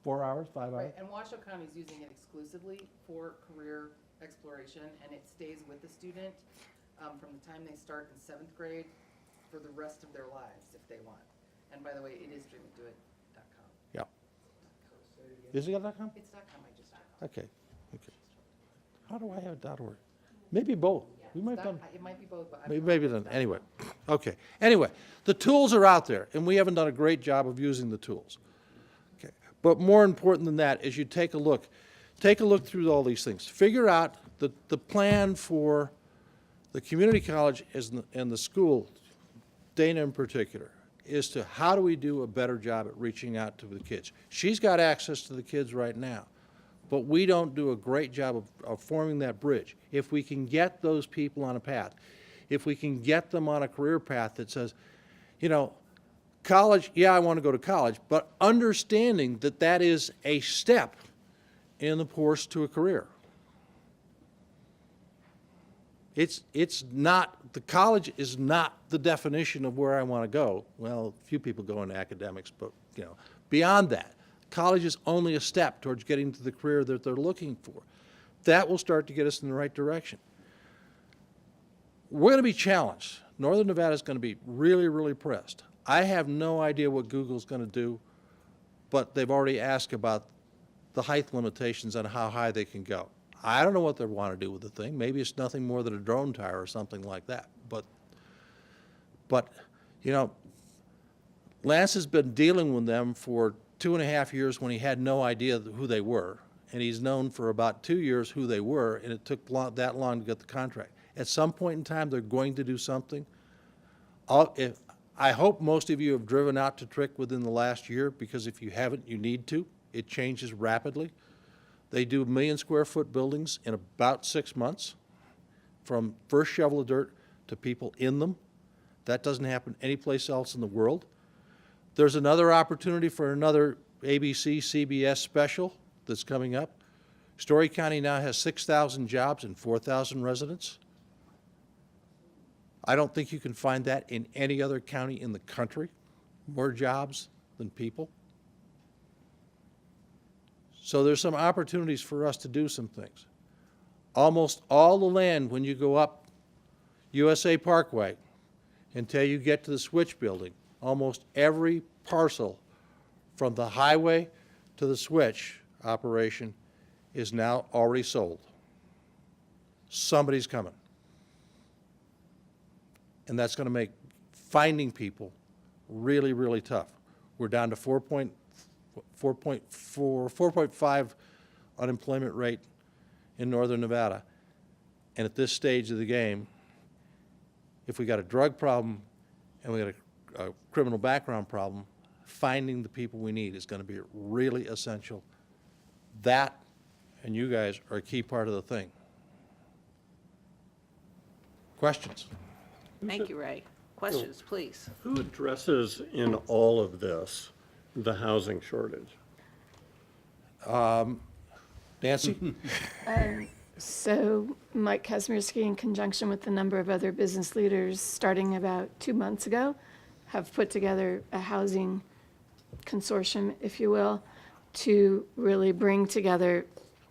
L: 4 hours, 5 hours?
M: Right, and Washoe County is using it exclusively for career exploration, and it stays with the student from the time they start in 7th grade for the rest of their lives if they want. And by the way, it is dreamingdoit.com.
L: Yeah. Is it .com?
M: It's .com, I just.
L: Okay, okay. How do I have .org? Maybe both. We might have done.
M: It might be both, but.
L: Maybe then, anyway, okay. Anyway, the tools are out there, and we haven't done a great job of using the tools. Okay, but more important than that is you take a look through all these things. Figure out the plan for the community college and the school, Dana in particular, is to how do we do a better job at reaching out to the kids. She's got access to the kids right now, but we don't do a great job of forming that bridge. If we can get those people on a path, if we can get them on a career path that says, you know, college, yeah, I want to go to college, but understanding that that is a step in the course to a career. It's not, the college is not the definition of where I want to go. Well, few people go into academics, but, you know, beyond that, college is only a step towards getting to the career that they're looking for. That will start to get us in the right direction. We're going to be challenged. Northern Nevada is going to be really, really pressed. I have no idea what Google's going to do, but they've already asked about the height limitations on how high they can go. I don't know what they want to do with the thing. Maybe it's nothing more than a drone tower or something like that. But you know, Lance has been dealing with them for 2.5 years when he had no idea who they were, and he's known for about 2 years who they were, and it took that long to get the contract. At some point in time, they're going to do something. I hope most of you have driven out to Truckee within the last year, because if you haven't, you need to. It changes rapidly. They do 1 million square foot buildings in about 6 months, from first shovel of dirt to people in them. That doesn't happen anyplace else in the world. There's another opportunity for another ABC CBS special that's coming up. Story County now has 6,000 jobs and 4,000 residents. I don't think you can find that in any other county in the country, more jobs than people. So there's some opportunities for us to do some things. Almost all the land, when you go up USA Parkway until you get to the Switch building, almost every parcel from the highway to the Switch operation is now already sold. Somebody's coming. And that's going to make finding people really, really tough. We're down to 4.5 unemployment rate in Northern Nevada. And at this stage of the game, if we got a drug problem and we got a criminal background problem, finding the people we need is going to be really essential. That, and you guys, are a key part of the thing. Questions?
A: Thank you, Ray. Questions, please.
K: Who addresses in all of this the housing shortage?
L: Nancy?
J: So Mike Kazmierski, in conjunction with a number of other business leaders, starting about 2 months ago, have put together a housing consortium, if you will, to really bring together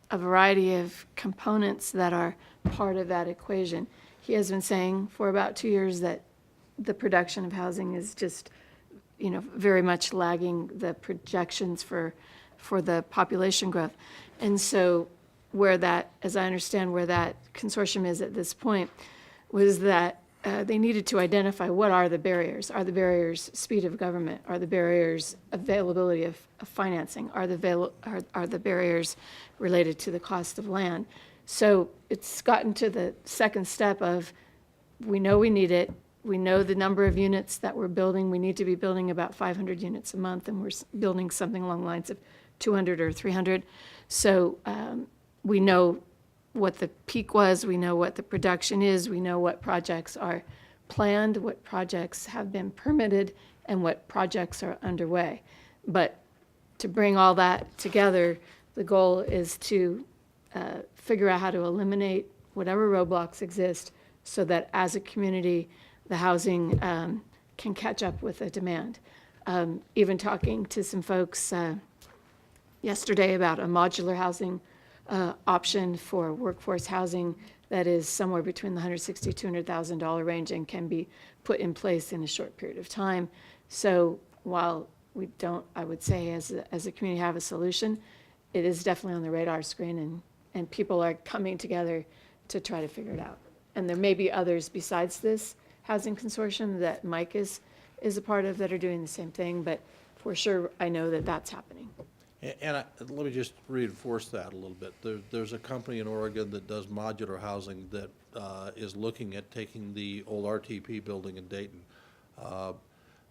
J: a variety of components that are part of that equation. He has been saying for about 2 years that the production of housing is just, very much lagging the projections for the population growth. And so where that, as I understand where that consortium is at this point, was that they needed to identify what are the barriers. Are the barriers speed of government? Are the barriers availability of financing? Are the barriers related to the cost of land? So it's gotten to the second step of, we know we need it. We know the number of units that we're building. We need to be building about 500 units a month, and we're building something along the lines of 200 or 300. So we know what the peak was. We know what the production is. We know what projects are planned, what projects have been permitted, and what projects are underway. But to bring all that together, the goal is to figure out how to eliminate whatever roadblocks exist so that as a community, the housing can catch up with the demand. Even talking to some folks yesterday about a modular housing option for workforce housing that is somewhere between the $160,000 to $200,000 range and can be put in place in a short period of time. So while we don't, I would say, as a community have a solution, it is definitely on the radar screen, and people are coming together to try to figure it out. And there may be others besides this housing consortium that Mike is a part of that are doing the same thing, but for sure, I know that that's happening.
L: And let me just reinforce that a little bit. There's a company in Oregon that does modular housing that is looking at taking the old RTP building in Dayton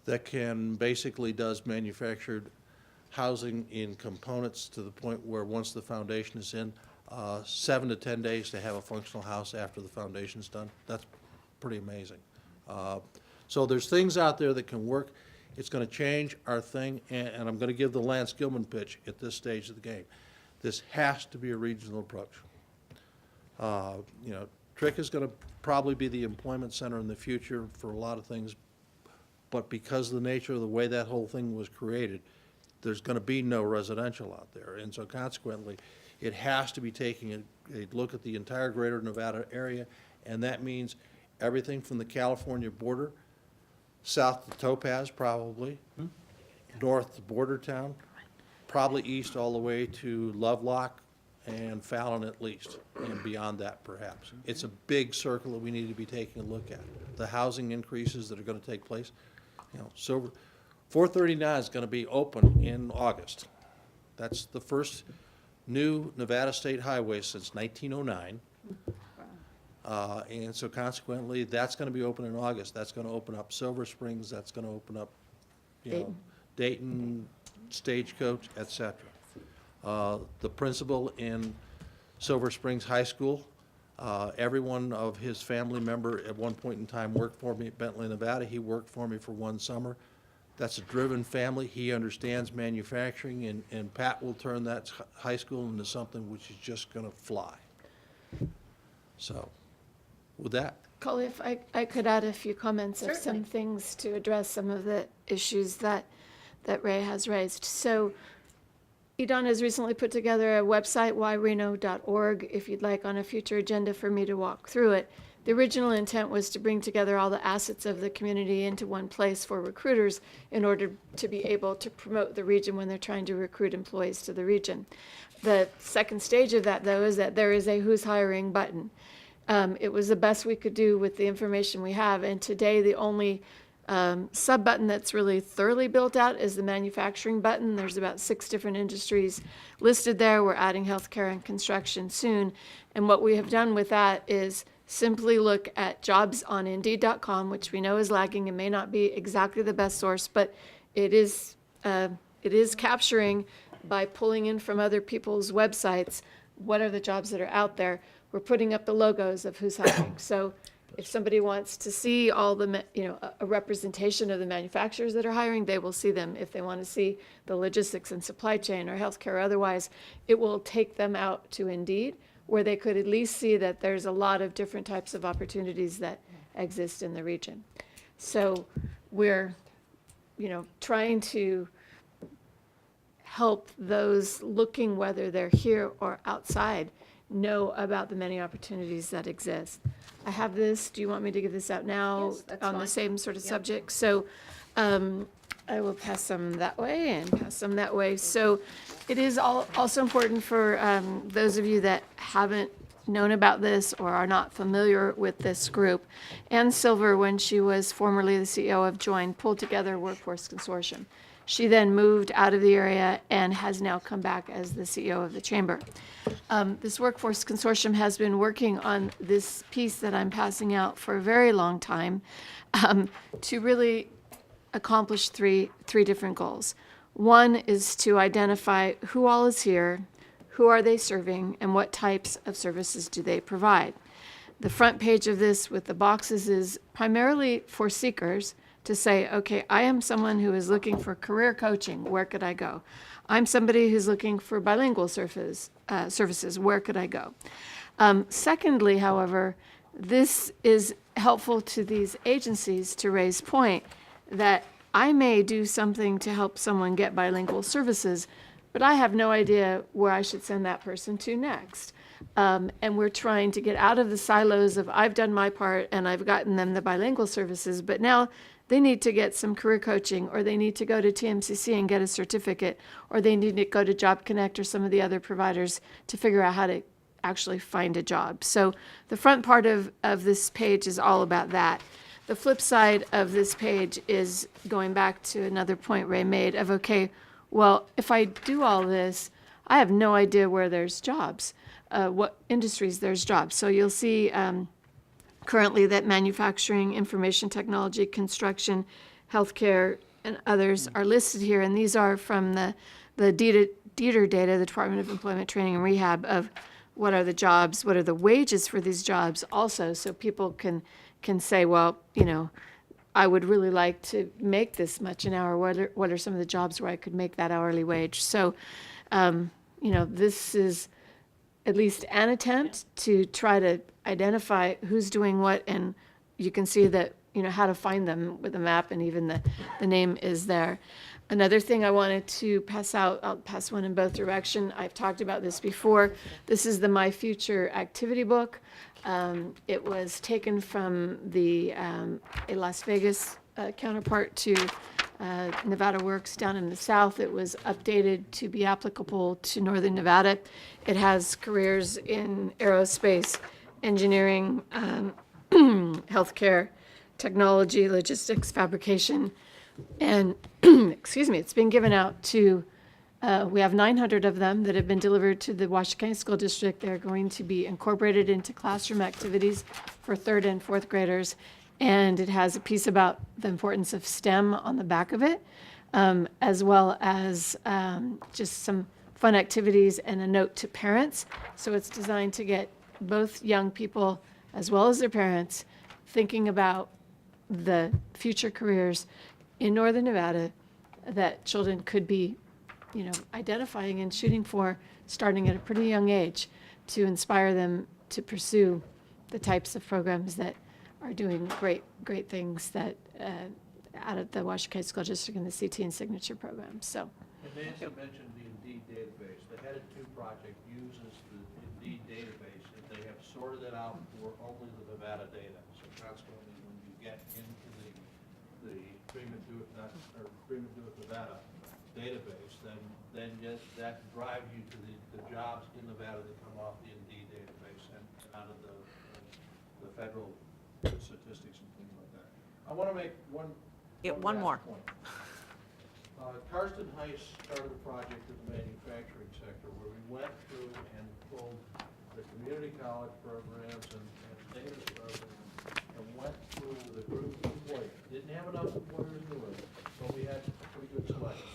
L: that can basically does manufactured housing in components to the point where once the foundation is in, 7 to 10 days to have a functional house after the foundation's done. That's pretty amazing. So there's things out there that can work. It's going to change our thing, and I'm going to give the Lance Gilman pitch at this stage of the game. This has to be a regional approach. You know, Trick is going to probably be the employment center in the future for a lot of things, but because of the nature of the way that whole thing was created, there's going to be no residential out there, and so consequently, it has to be taking a look at the entire greater Nevada area, and that means everything from the California border, south to Topaz probably, north to Bordertown, probably east all the way to Lovelock and Fallon at least, and beyond that perhaps. It's a big circle that we need to be taking a look at. The housing increases that are going to take place, you know, so 439 is going to be open in August. That's the first new Nevada state highway since 1909. And so consequently, that's going to be open in August. That's going to open up Silver Springs. That's going to open up, you know, Dayton, Stagecoach, et cetera. The principal in Silver Springs High School, every one of his family member at one point in time worked for me at Bentley, Nevada. He worked for me for one summer. That's a driven family. He understands manufacturing, and Pat will turn that high school into something which is just going to fly. So, with that.
J: Coley, if I could add a few comments of some things to address some of the issues that Ray has raised. So, EDON has recently put together a website, whyreno.org, if you'd like on a future agenda for me to walk through it. The original intent was to bring together all the assets of the community into one place for recruiters in order to be able to promote the region when they're trying to recruit employees to the region. The second stage of that, though, is that there is a who's hiring button. It was the best we could do with the information we have, and today the only sub-button that's really thoroughly built out is the manufacturing button. There's about 6 different industries listed there. We're adding healthcare and construction soon, and what we have done with that is simply look at jobs on Indeed.com, which we know is lagging and may not be exactly the best source, but it is capturing by pulling in from other people's websites what are the jobs that are out there. We're putting up the logos of who's hiring. So if somebody wants to see all the, a representation of the manufacturers that are hiring, they will see them. If they want to see the logistics and supply chain or healthcare or otherwise, it will take them out to Indeed, where they could at least see that there's a lot of different types of opportunities that exist in the region. So we're, trying to help those looking, whether they're here or outside, know about the many opportunities that exist. I have this. Do you want me to give this out now?
A: Yes, that's
J: on
A: fine.
J: The same sort of subject? So I will pass them that way and pass them that way. So it is also important for those of you that haven't known about this or are not familiar with this group. Ann Silver, when she was formerly the CEO of Join, pulled together a workforce consortium. She then moved out of the area and has now come back as the CEO of the chamber. This workforce consortium has been working on this piece that I'm passing out for a very long time to really accomplish three different goals. One is to identify who all is here, who are they serving, and what types of services do they provide. The front page of this with the boxes is primarily for seekers to say, okay, I am someone who is looking for career coaching. Where could I go? I'm somebody who's looking for bilingual services. Where could I go? Secondly, however, this is helpful to these agencies to raise point that I may do something to help someone get bilingual services, but I have no idea where I should send that person to next. And we're trying to get out of the silos of I've done my part and I've gotten them the bilingual services, but now they need to get some career coaching, or they need to go to TMCC and get a certificate, or they need to go to Job Connect or some of the other providers to figure out how to actually find a job. So the front part of this page is all about that. The flip side of this page is going back to another point Ray made of, okay, well, if I do all this, I have no idea where there's jobs, what industries there's jobs. So you'll see currently that manufacturing, information technology, construction, healthcare, and others are listed here. And these are from the DETR data, the Department of Employment Training and Rehab, of what are the jobs, what are the wages for these jobs also, so people can say, well, you know, I would really like to make this much an hour. What are some of the jobs where I could make that hourly wage? So, you know, this is at least an attempt to try to identify who's doing what, and you can see that, you know, how to find them with a map, and even the name is there. Another thing I wanted to pass out, I'll pass one in both directions. I've talked about this before. This is the My Future activity book. It was taken from the a Las Vegas counterpart to Nevada Works down in the south. It was updated to be applicable to Northern Nevada. It has careers in aerospace, engineering, healthcare, technology, logistics, fabrication, and excuse me, it's been given out to, we have 900 of them that have been delivered to the Washington County School District. They're going to be incorporated into classroom activities for 3rd and 4th graders. And it has a piece about the importance of STEM on the back of it, as well as just some fun activities and a note to parents. So it's designed to get both young people as well as their parents thinking about the future careers in Northern Nevada that children could be, you know, identifying and shooting for starting at a pretty young age, to inspire them to pursue the types of programs that are doing great things that out of the Washington County School District and the CT and signature programs. So.
L: And Nancy mentioned the Indeed database. The Headed To project uses the Indeed database, and they have sorted it out for only the Nevada data. So consequently, when you get into the Agreement Do It Nevada database, then yes, that drives you to the jobs in Nevada that come off the Indeed database and out of the federal statistics and things like that. I want to make one
A: One
L: last
A: more.
L: point. Karsten Heiss started a project in the manufacturing sector where we went through and pulled the community college programs and Davis programs and went through with a group of employers. Didn't have enough employers doing it, but we had a pretty good selection.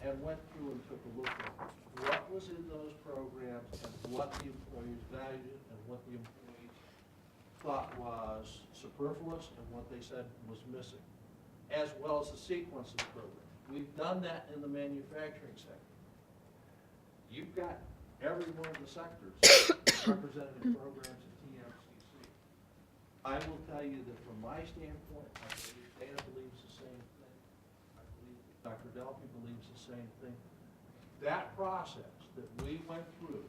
L: And went through and took a look at what was in those programs and what the employees valued and what the employees thought was superfluous and what they said was missing, as well as the sequence of the program. We've done that in the manufacturing sector. You've got every one of the sectors represented in programs at TMCC. I will tell you that from my standpoint, I believe Dana believes the same thing. I believe Dr. Delphi believes the same thing. That process that we went through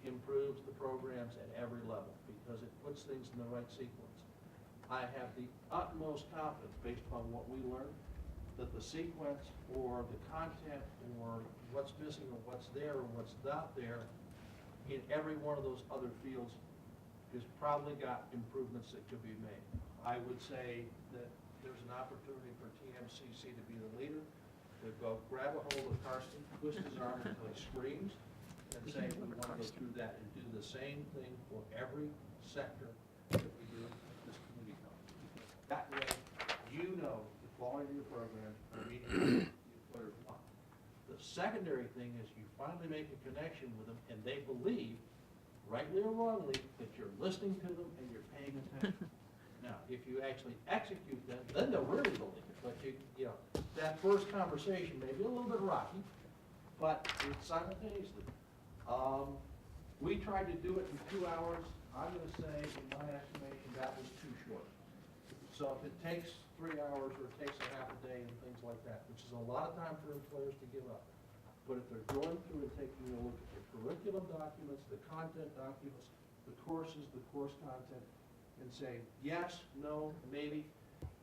L: improves the programs at every level because it puts things in the right sequence. I have the utmost confidence, based upon what we learned, that the sequence or the content or what's missing or what's there or what's not there in every one of those other fields has probably got improvements that could be made. I would say that there's an opportunity for TMCC to be the leader. to go grab a hold of Karsten, twist his arm until he screams, and say, we want to go through that and do the same thing for every sector that we do at this community college. That way, you know the quality of your program, are meeting what it wants. The secondary thing is you finally make a connection with them, and they believe, rightly or wrongly, that you're listening to them and you're paying attention. Now, if you actually execute that, then they'll really believe it. But you know, that first conversation may be a little bit rocky, but it's simultaneously. We tried to do it in 2 hours. I'm going to say, in my estimation, that was too short. So if it takes 3 hours or it takes a half a day and things like that, which is a lot of time for employers to give up. But if they're going through and taking a look at the curriculum documents, the content documents, the courses, the course content, and say, yes, no, maybe,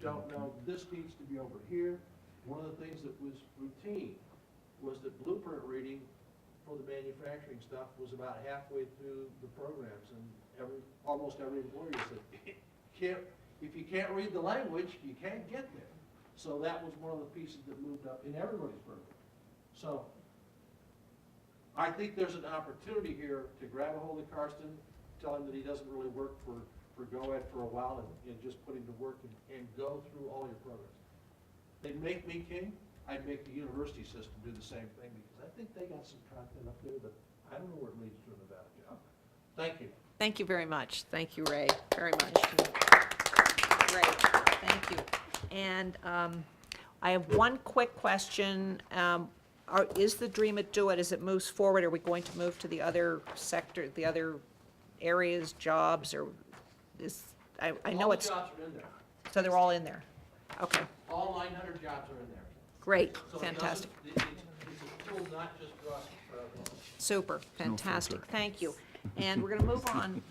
L: don't know, this needs to be over here. One of the things that was routine was that blueprint reading for the manufacturing stuff was about halfway through the programs, and almost every employer said, if you can't read the language, you can't get there. So that was one of the pieces that moved up in everybody's program. So I think there's an opportunity here to grab a hold of Karsten, tell him that he doesn't really work for GoEd for a while, and just put him to work and go through all your programs. They'd make me king. I'd make the university system do the same thing, because I think they got some content up there, but I don't know where it leads to in Nevada. Job. Thank you.
A: Thank you very much. Thank you, Ray, very much. Great, thank you. And I have one quick question. Is the dream at Do It, as it moves forward, are we going to move to the other sector, the other areas, jobs, or is, I know
L: All the
A: it's,
L: jobs are in there.
A: so they're all in there? Okay,
L: All 900 jobs are in there.
A: great,
L: So
A: fantastic.
L: it's a tool not just for us, but for everyone.
A: Super, fantastic, thank you. And we're going to move on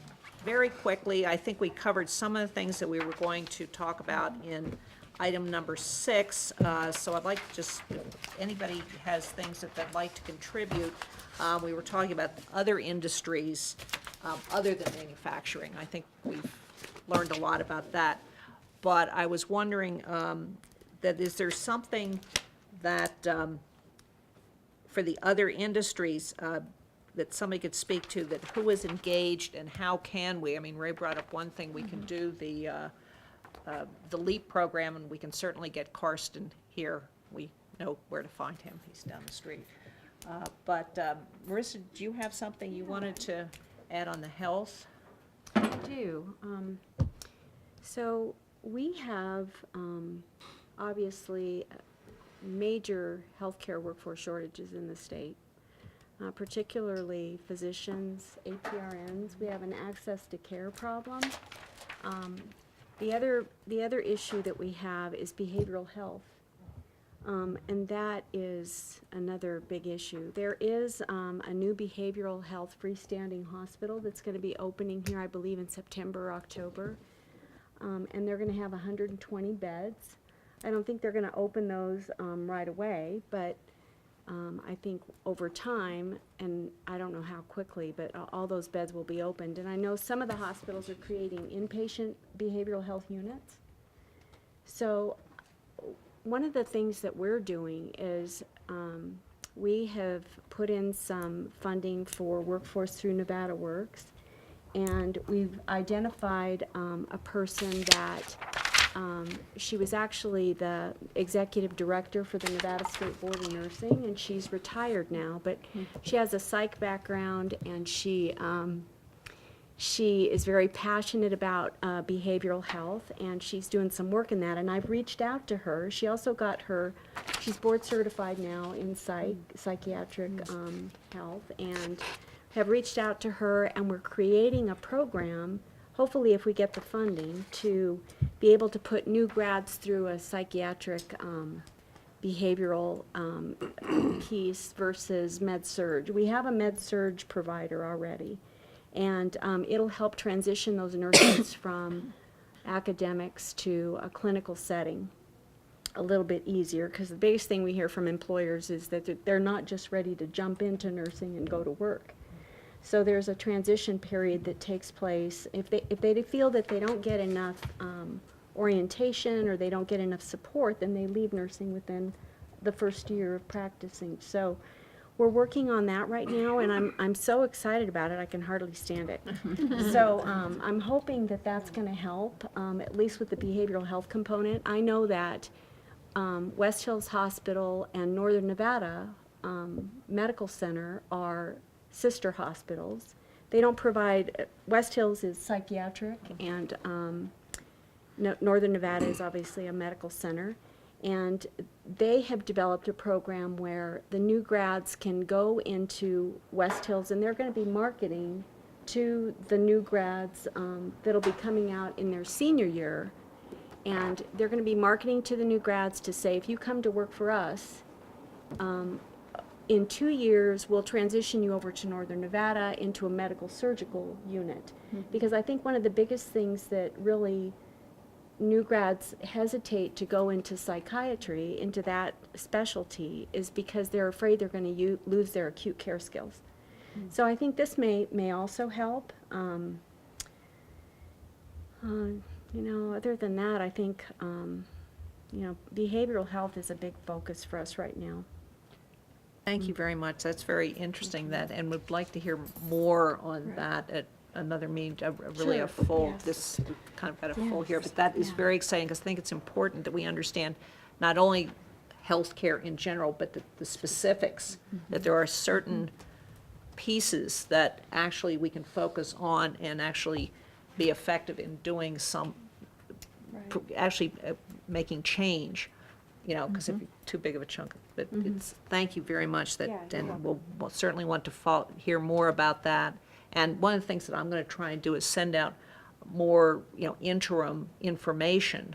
A: very quickly. I think we covered some of the things that we were going to talk about in item number 6. So I'd like to just, if anybody has things that they'd like to contribute, we were talking about other industries other than manufacturing. I think we've learned a lot about that. But I was wondering that is there something that for the other industries that somebody could speak to, that who is engaged and how can we? I mean, Ray brought up one thing, we can do the LEAP program, and we can certainly get Karsten here. We know where to find him, he's down the street. But Marissa, do you have something you wanted to add on the health?
G: I do. So we have obviously major healthcare workforce shortages in the state, particularly physicians, APRNs. We have an access to care problem. The other issue that we have is behavioral health. And that is another big issue. There is a new behavioral health freestanding hospital that's going to be opening here, I believe, in September or October. And they're going to have 120 beds. I don't think they're going to open those right away, but I think over time, and I don't know how quickly, but all those beds will be opened. And I know some of the hospitals are creating inpatient behavioral health units. So one of the things that we're doing is we have put in some funding for Workforce Through Nevada Works, and we've identified a person that she was actually the executive director for the Nevada State Board of Nursing, and she's retired now, but she has a psych background, and she is very passionate about behavioral health, and she's doing some work in that, and I've reached out to her. She also got she's board certified now in psychiatric health, and have reached out to her, and we're creating a program, hopefully if we get the funding, to be able to put new grads through a psychiatric behavioral piece versus med-surg. We have a med-surg provider already, and it'll help transition those nurses from academics to a clinical setting a little bit easier, because the biggest thing we hear from employers is that they're not just ready to jump into nursing and go to work. So there's a transition period that takes place. If they feel that they don't get enough orientation or they don't get enough support, then they leave nursing within the first year of practicing. So we're working on that right now, and I'm so excited about it, I can hardly stand it. So I'm hoping that that's going to help, at least with the behavioral health component. I know that West Hills Hospital and Northern Nevada Medical Center are sister hospitals. They don't provide, West Hills is psychiatric, and Northern Nevada is obviously a medical center. And they have developed a program where the new grads can go into West Hills, and they're going to be marketing to the new grads that'll be coming out in their senior year. And they're going to be marketing to the new grads to say, if you come to work for us, in 2 years, we'll transition you over to Northern Nevada into a medical surgical unit. Because I think one of the biggest things that really new grads hesitate to go into psychiatry, into that specialty, is because they're afraid they're going to lose their acute care skills. So I think this may also help. You know, other than that, I think, you know, behavioral health is a big focus for us right now.
A: Thank you very much. That's very interesting, that, and would like to hear more on that at another meeting, really a full, this kind of got a full here, but that is very exciting, because I think it's important that we understand not only healthcare in general, but the specifics, that there are certain pieces that actually we can focus on and actually be effective in doing some, actually making change, you know, because if you're too big of a chunk, but it's, thank you very much, that, and we'll certainly want to hear more about that. And one of the things that I'm going to try and do is send out more, you know, interim information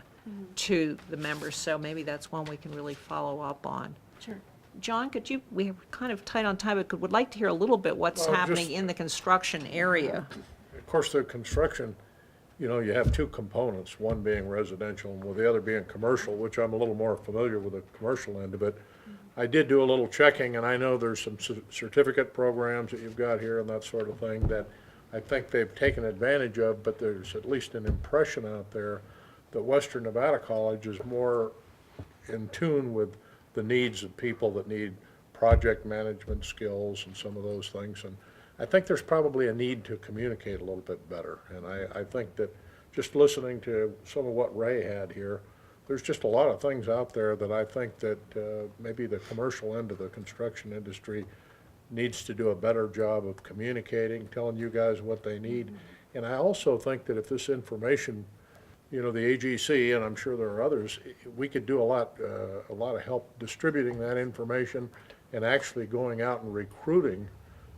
A: to the members, so maybe that's one we can really follow up on.
G: Sure.
A: John, could you, we're kind of tight on time, but would like to hear a little bit what's
C: Well,
A: happening
C: just-
A: in the construction area.
C: Of course, the construction, you know, you have two components, one being residential and the other being commercial, which I'm a little more familiar with the commercial end of it. I did do a little checking, and I know there's some certificate programs that you've got here and that sort of thing that I think they've taken advantage of, but there's at least an impression out there that Western Nevada College is more in tune with the needs of people that need project management skills and some of those things. And I think there's probably a need to communicate a little bit better. And I think that just listening to some of what Ray had here, there's just a lot of things out there that I think that maybe the commercial end of the construction industry needs to do a better job of communicating, telling you guys what they need. And I also think that if this information, you know, the AGC, and I'm sure there are others, we could do a lot of help distributing that information and actually going out and recruiting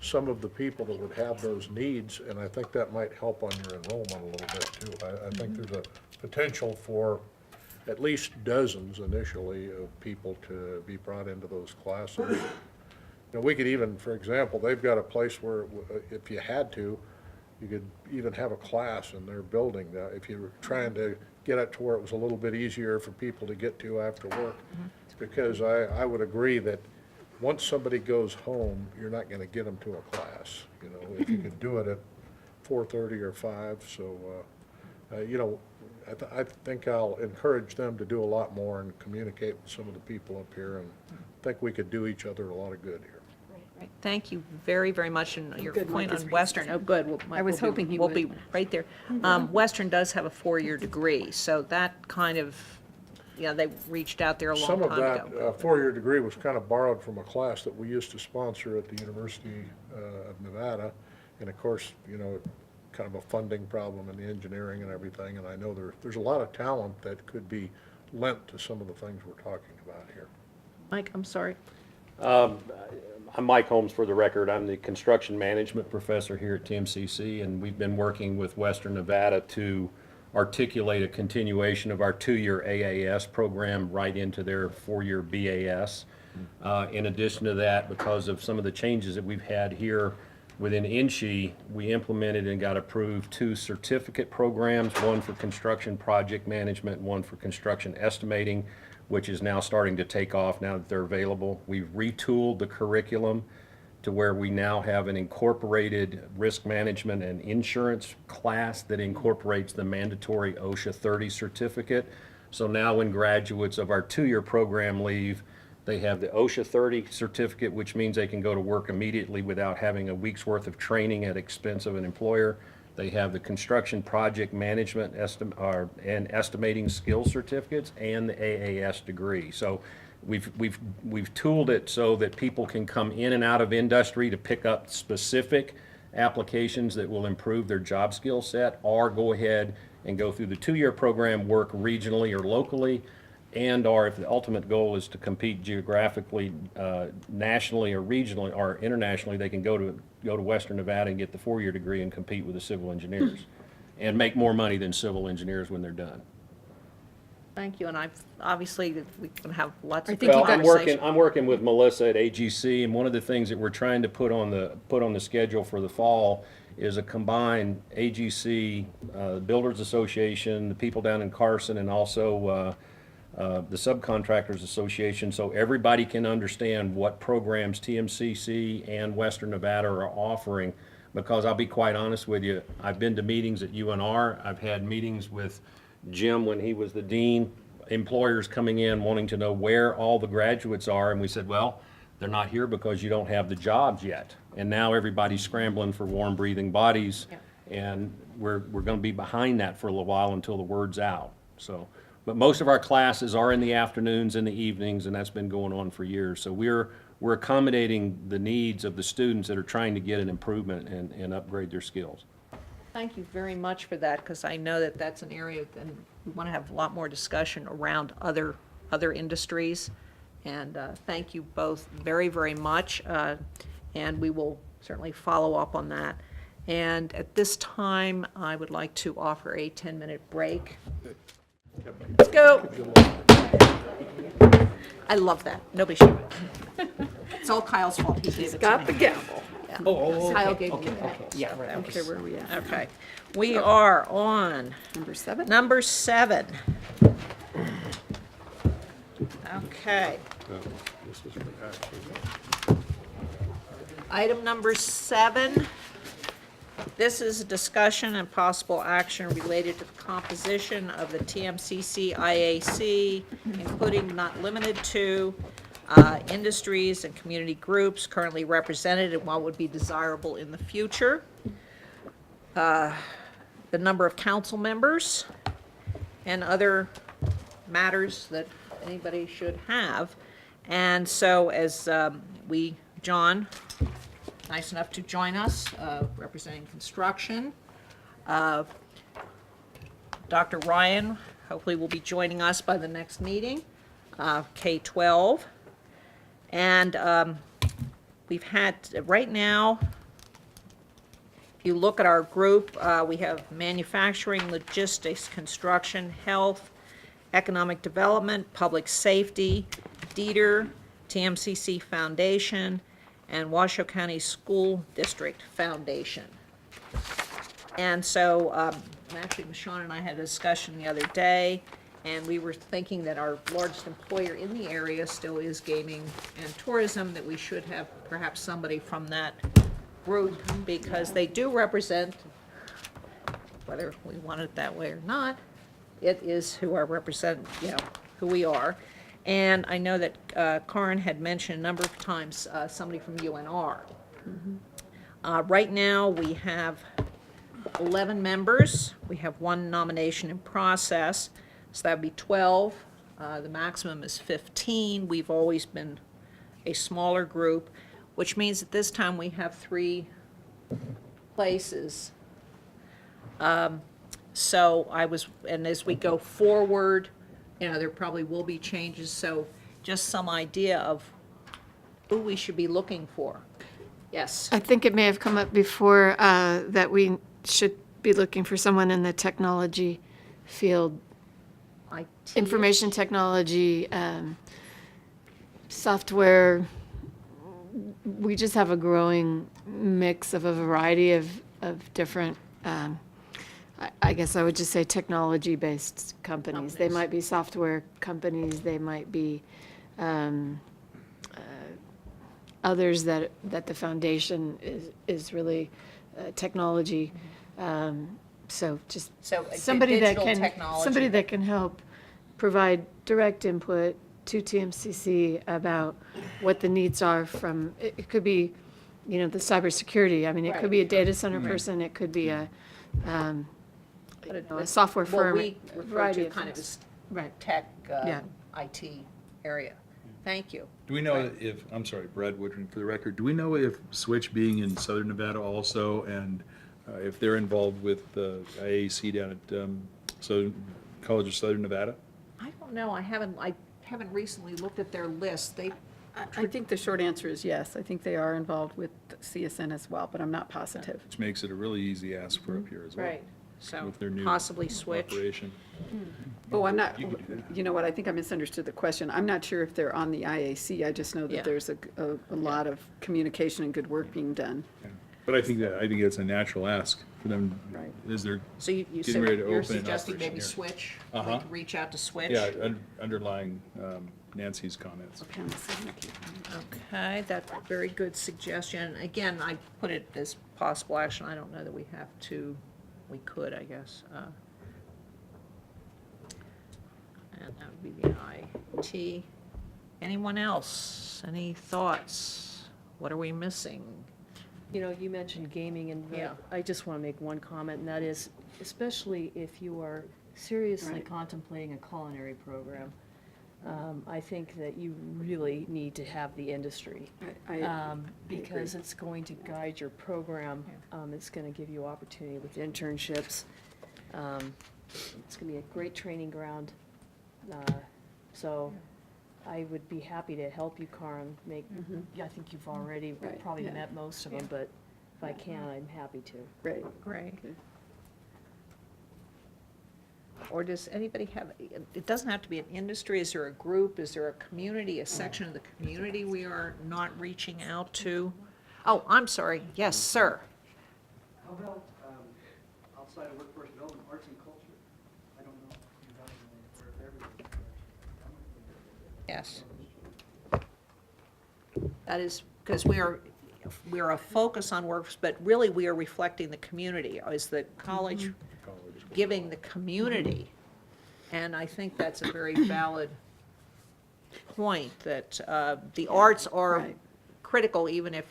C: some of the people that would have those needs, and I think that might help on your enrollment a little bit too. I think there's a potential for at least dozens initially of people to be brought into those classes. You know, we could even, for example, they've got a place where if you had to, you could even have a class in their building. If you were trying to get it to where it was a little bit easier for people to get to after work. Because I would agree that once somebody goes home, you're not going to get them to a class. You know, if you could do it at 4:30 or 5. So, you know, I think I'll encourage them to do a lot more and communicate with some of the people up here, and I think we could do each other a lot of good here.
A: Right. Thank you very, very much, and your
E: Good,
A: point
E: Mike
A: on
E: is
A: Western, oh, good.
E: I was hoping he
A: We'll
E: would.
A: be right there. Western does have a 4-year degree, so that kind of, you know, they reached out there a long
C: Some
A: time
C: of
A: ago.
C: that 4-year degree was kind of borrowed from a class that we used to sponsor at the University of Nevada. And of course, you know, kind of a funding problem in the engineering and everything. And I know there's a lot of talent that could be lent to some of the things we're talking about here.
A: Mike, I'm sorry.
F: I'm Mike Holmes, for the record. I'm the construction management professor here at TMCC, and we've been working with Western Nevada to articulate a continuation of our 2-year AAS program right into their 4-year BAS. In addition to that, because of some of the changes that we've had here within INSHE, we implemented and got approved 2 certificate programs, one for construction project management, one for construction estimating, which is now starting to take off now that they're available. We've retooled the curriculum to where we now have an incorporated risk management and insurance class that incorporates the mandatory OSHA 30 certificate. So now when graduates of our 2-year program leave, They have the OSHA 30 certificate, which means they can go to work immediately without having a week's worth of training at expense of an employer. They have the construction project management and estimating skills certificates and the AAS degree. So we've tooled it so that people can come in and out of industry to pick up specific applications that will improve their job skill set, or go ahead and go through the 2-year program, work regionally or locally, and/or if the ultimate goal is to compete geographically, nationally or regionally or internationally, they can go to Western Nevada and get the 4-year degree and compete with the civil engineers and make more money than civil engineers when they're done.
A: Thank you, and obviously, we can have lots of
F: Well,
A: conversation.
F: I'm working with Melissa at AGC, and one of the things that we're trying to put on the schedule for the fall is a combined AGC, Builders Association, the people down in Carson, and also the Subcontractors Association, so everybody can understand what programs TMCC and Western Nevada are offering. Because I'll be quite honest with you, I've been to meetings at UNR, I've had meetings with Jim when he was the dean, employers coming in wanting to know where all the graduates are, and we said, well, they're not here because you don't have the jobs yet. And now everybody's scrambling for warm breathing bodies, and we're going to be behind that for a little while until the word's out. So, but most of our classes are in the afternoons and the evenings, and that's been going on for years. So we're accommodating the needs of the students that are trying to get an improvement and upgrade their skills.
A: Thank you very much for that, because I know that that's an area, and we want to have a lot more discussion around other industries. And thank you both very, very much, and we will certainly follow up on that. And at this time, I would like to offer a 10-minute break. Let's go. I love that. Nobody should. It's all Kyle's fault. He gave it to me.
E: Got the gavel.
A: Yeah.
F: Oh,
A: Kyle gave me that.
E: Yeah, okay, where are we at?
A: Okay. We are on
E: Number 7?
A: number 7. Okay.
C: This is for action.
A: Item number 7. This is a discussion and possible action related to the composition of the TMCC IAC, including not limited to industries and community groups currently represented and what would be desirable in the future. The number of council members and other matters that anybody should have. And so as John, nice enough to join us, representing construction. Dr. Ryan, hopefully will be joining us by the next meeting, K-12. And we've had, right now, if you look at our group, we have manufacturing, logistics, construction, health, economic development, public safety, Dieter, TMCC Foundation, and Washoe County School District Foundation. And so, actually, Michonne and I had a discussion the other day, and we were thinking that our largest employer in the area still is gaming and tourism, that we should have perhaps somebody from that group, because they do represent, whether we want it that way or not, it is who our represent, who we are. And I know that Karin had mentioned a number of times somebody from UNR. Right now, we have 11 members. We have 1 nomination in process, so that would be 12. The maximum is 15. We've always been a smaller group, which means at this time we have 3 places. So and as we go forward, there probably will be changes, so just some idea of who we should be looking for. Yes.
J: I think it may have come up before that we should be looking for someone in the technology field,
A: IT.
J: information technology, software. We just have a growing mix of a variety of different, I guess I would just say technology-based companies. They might be software companies, they might be others that the foundation is really technology. So just
A: So
J: somebody that
A: digital
J: can
A: technology.
J: somebody that can help provide direct input, to TMCC about what the needs are from, it could be, you know, the cybersecurity. I mean, it could be a data center person, it could be a software
A: What
J: firm.
A: we
J: a
A: refer
J: variety
A: to
J: of
A: kind of
J: things.
A: as
J: Right.
A: tech,
J: Yeah.
A: IT area. Thank you.
D: Do we know if, I'm sorry, Brad Woodring for the record, do we know if Switch being in Southern Nevada also, and if they're involved with the IAC down at College of Southern Nevada?
A: I don't know, I haven't recently looked at their list.
E: I think the short answer is yes. I think they are involved with CSN as well, but I'm not positive.
D: Which makes it a really easy ask for up here as well.
A: So
D: With their new
A: possibly switch.
D: operation.
E: Oh, I'm not, you know what, I think I misunderstood the question. I'm not sure if they're on the IAC. I just know
A: Yeah.
E: that there's a lot of communication and good work being done.
D: Yeah. But I think that's a natural ask for them,
E: Right.
D: as they're
A: So you
D: getting
A: said
D: ready to
A: you're
D: open an
A: suggesting
D: operation
A: maybe
D: here.
A: switch?
D: Uh-huh.
A: Like reach out to switch?
D: Yeah, underlying Nancy's comments.
A: Okay, that's a very good suggestion. Again, I put it as possible action. I don't know that we have to, we could, I guess. And that would be the IT. Anyone else? Any thoughts? What are we missing?
H: You know, you mentioned gaming, and
A: Yeah.
H: I just want to make one comment, and that is, especially if you are seriously
E: Right.
H: contemplating a culinary program, I think that you really need to have the industry. Because it's going to guide your program. It's going to give you opportunity with internships. It's going to be a great training ground. So I would be happy to help you, Karin, I think you've already
E: Right,
H: probably
E: yeah.
H: met most of them, but if I can, I'm happy to.
E: Great.
A: Great. Or does anybody have, it doesn't have to be an industry, is there a group, is there a community, a section of the community we are not reaching out to? Oh, I'm sorry, yes, sir.
N: How about, outside of workforce development, arts and culture? I don't know if you have or if everyone.
A: Yes. That is, because we are a focus on works, but really we are reflecting the community. Is the college giving the community? And I think that's a very valid point, that the arts are
E: Right.
A: critical even if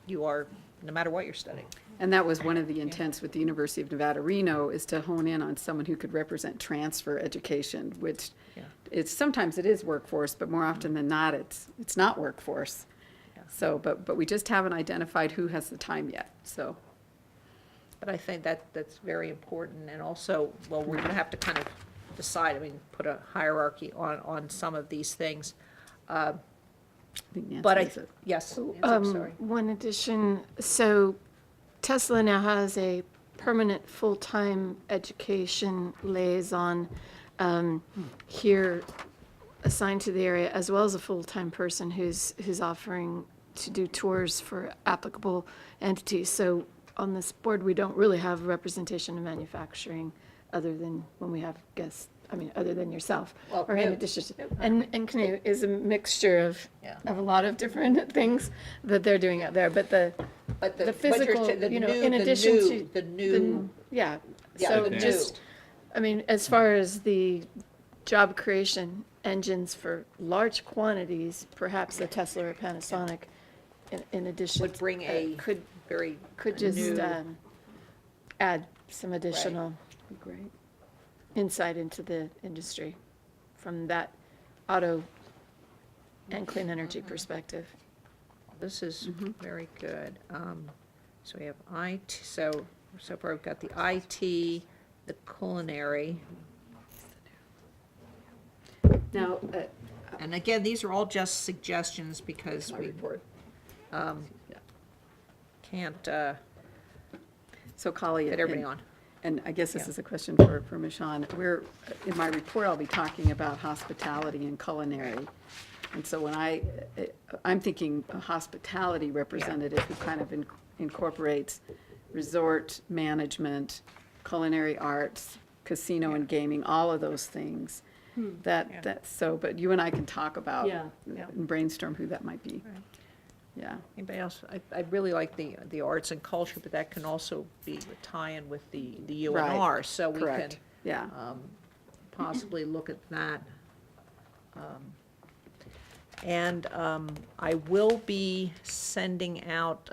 A: you are, no matter what you're studying.
E: And that was one of the intents with the University of Nevada, Reno, is to hone in on someone who could represent transfer education, which
A: Yeah.
E: sometimes it is workforce, but more often than not, it's not workforce. So, but we just haven't identified who has the time yet, so.
A: But I think that's very important, and also, well, we're gonna have to kind of decide, I mean, put a hierarchy on some of these things.
E: I think Nancy
A: But
E: has it.
A: yes, Nancy, I'm sorry.
J: One addition, so Tesla now has a permanent full-time education liaison here assigned to the area, as well as a full-time person who's offering to do tours for applicable entities. So on this board, we don't really have representation of manufacturing other than when we have guests, I mean, other than yourself.
A: Well,
J: Or in
A: Canoe.
J: addition, and Canoe is a mixture of
A: Yeah.
J: a lot of different things that they're doing out there, but the
A: But
J: the
A: but
J: physical,
A: the
J: you know,
A: new-
J: in
A: the
J: addition
A: new-
J: to.
A: The new,
J: Yeah,
A: yeah,
J: so
A: the new.
J: just, I mean, as far as the job creation engines for large quantities, perhaps a Tesla or Panasonic in addition.
A: Would bring a
J: Could
A: very
J: just
A: new,
J: add some additional
E: Great.
J: insight into the industry from that auto and clean energy perspective.
A: this is very good. So we have IT, so far we've got the IT, the culinary,
E: Now,
A: and again, these are all just suggestions because
E: my
A: we
E: report.
A: can't
E: So Kali.
A: fit everybody on.
E: And I guess this
A: Yeah.
E: is a question for Michonne. In my report, I'll be talking about hospitality and culinary. And so when I'm thinking a hospitality representative who kind of incorporates resort management, culinary arts, casino and gaming, all of those things. That's so, but you and I can talk about
H: Yeah.
E: and brainstorm who that might be. Yeah.
A: Anybody else? I really like the arts and culture, but that can also be a tie-in with the UNR, so we can
E: Correct. Yeah.
A: possibly look at that. And I will be sending out,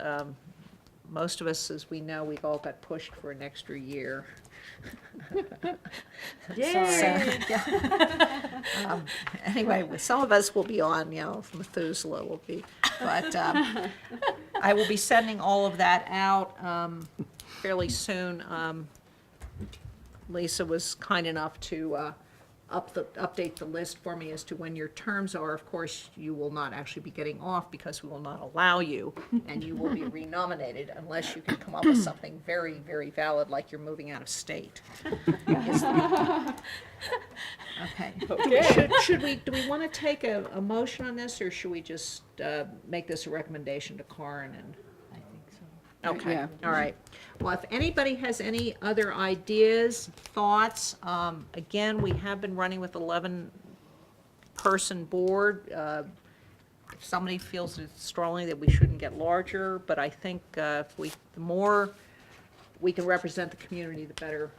A: most of us, as we know, we've all got pushed for an extra year. Anyway, some of us will be on, Methuselah will be, but I will be sending all of that out fairly soon. Lisa was kind enough to update the list for me as to when your terms are. Of course, you will not actually be getting off because we will not allow you, and you will be renominated unless you can come up with something very, very valid, like you're moving out of state. Okay. Do we want to take a motion on this, or should we just make this a recommendation to Karen and?
H: I think so.
A: Okay,
E: Yeah.
A: all right. Well, if anybody has any other ideas, thoughts, again, we have been running with 11-person board. If somebody feels strongly that we shouldn't get larger, but I think the more we can represent the community, the better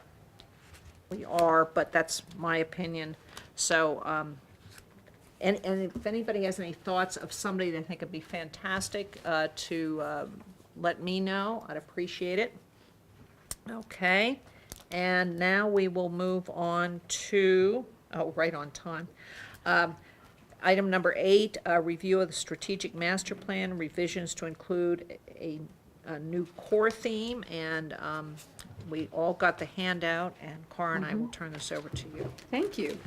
A: we are, but that's my opinion. So, and if anybody has any thoughts of somebody they think would be fantastic to let me know, I'd appreciate it. Okay, and now we will move on to, right on time. Item number 8, review of the strategic master plan, revisions to include a new core theme, and we all got the handout, and Karen, I will turn this over to you.
E: Thank you.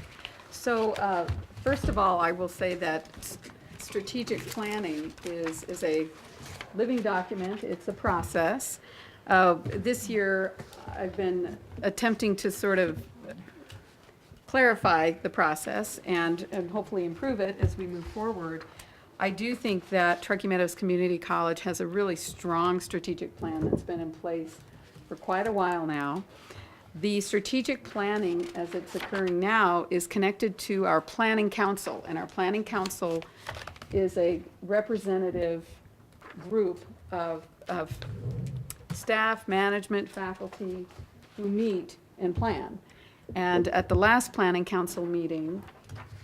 E: So, first of all, I will say that strategic planning is a living document. It's a process. This year, I've been attempting to sort of clarify the process and hopefully improve it as we move forward. I do think that Truckee Meadows Community College has a really strong strategic plan that's been in place for quite a while now. The strategic planning, as it's occurring now, is connected to our planning council, and our planning council is a representative group of staff, management, faculty who meet and plan. And at the last planning council meeting,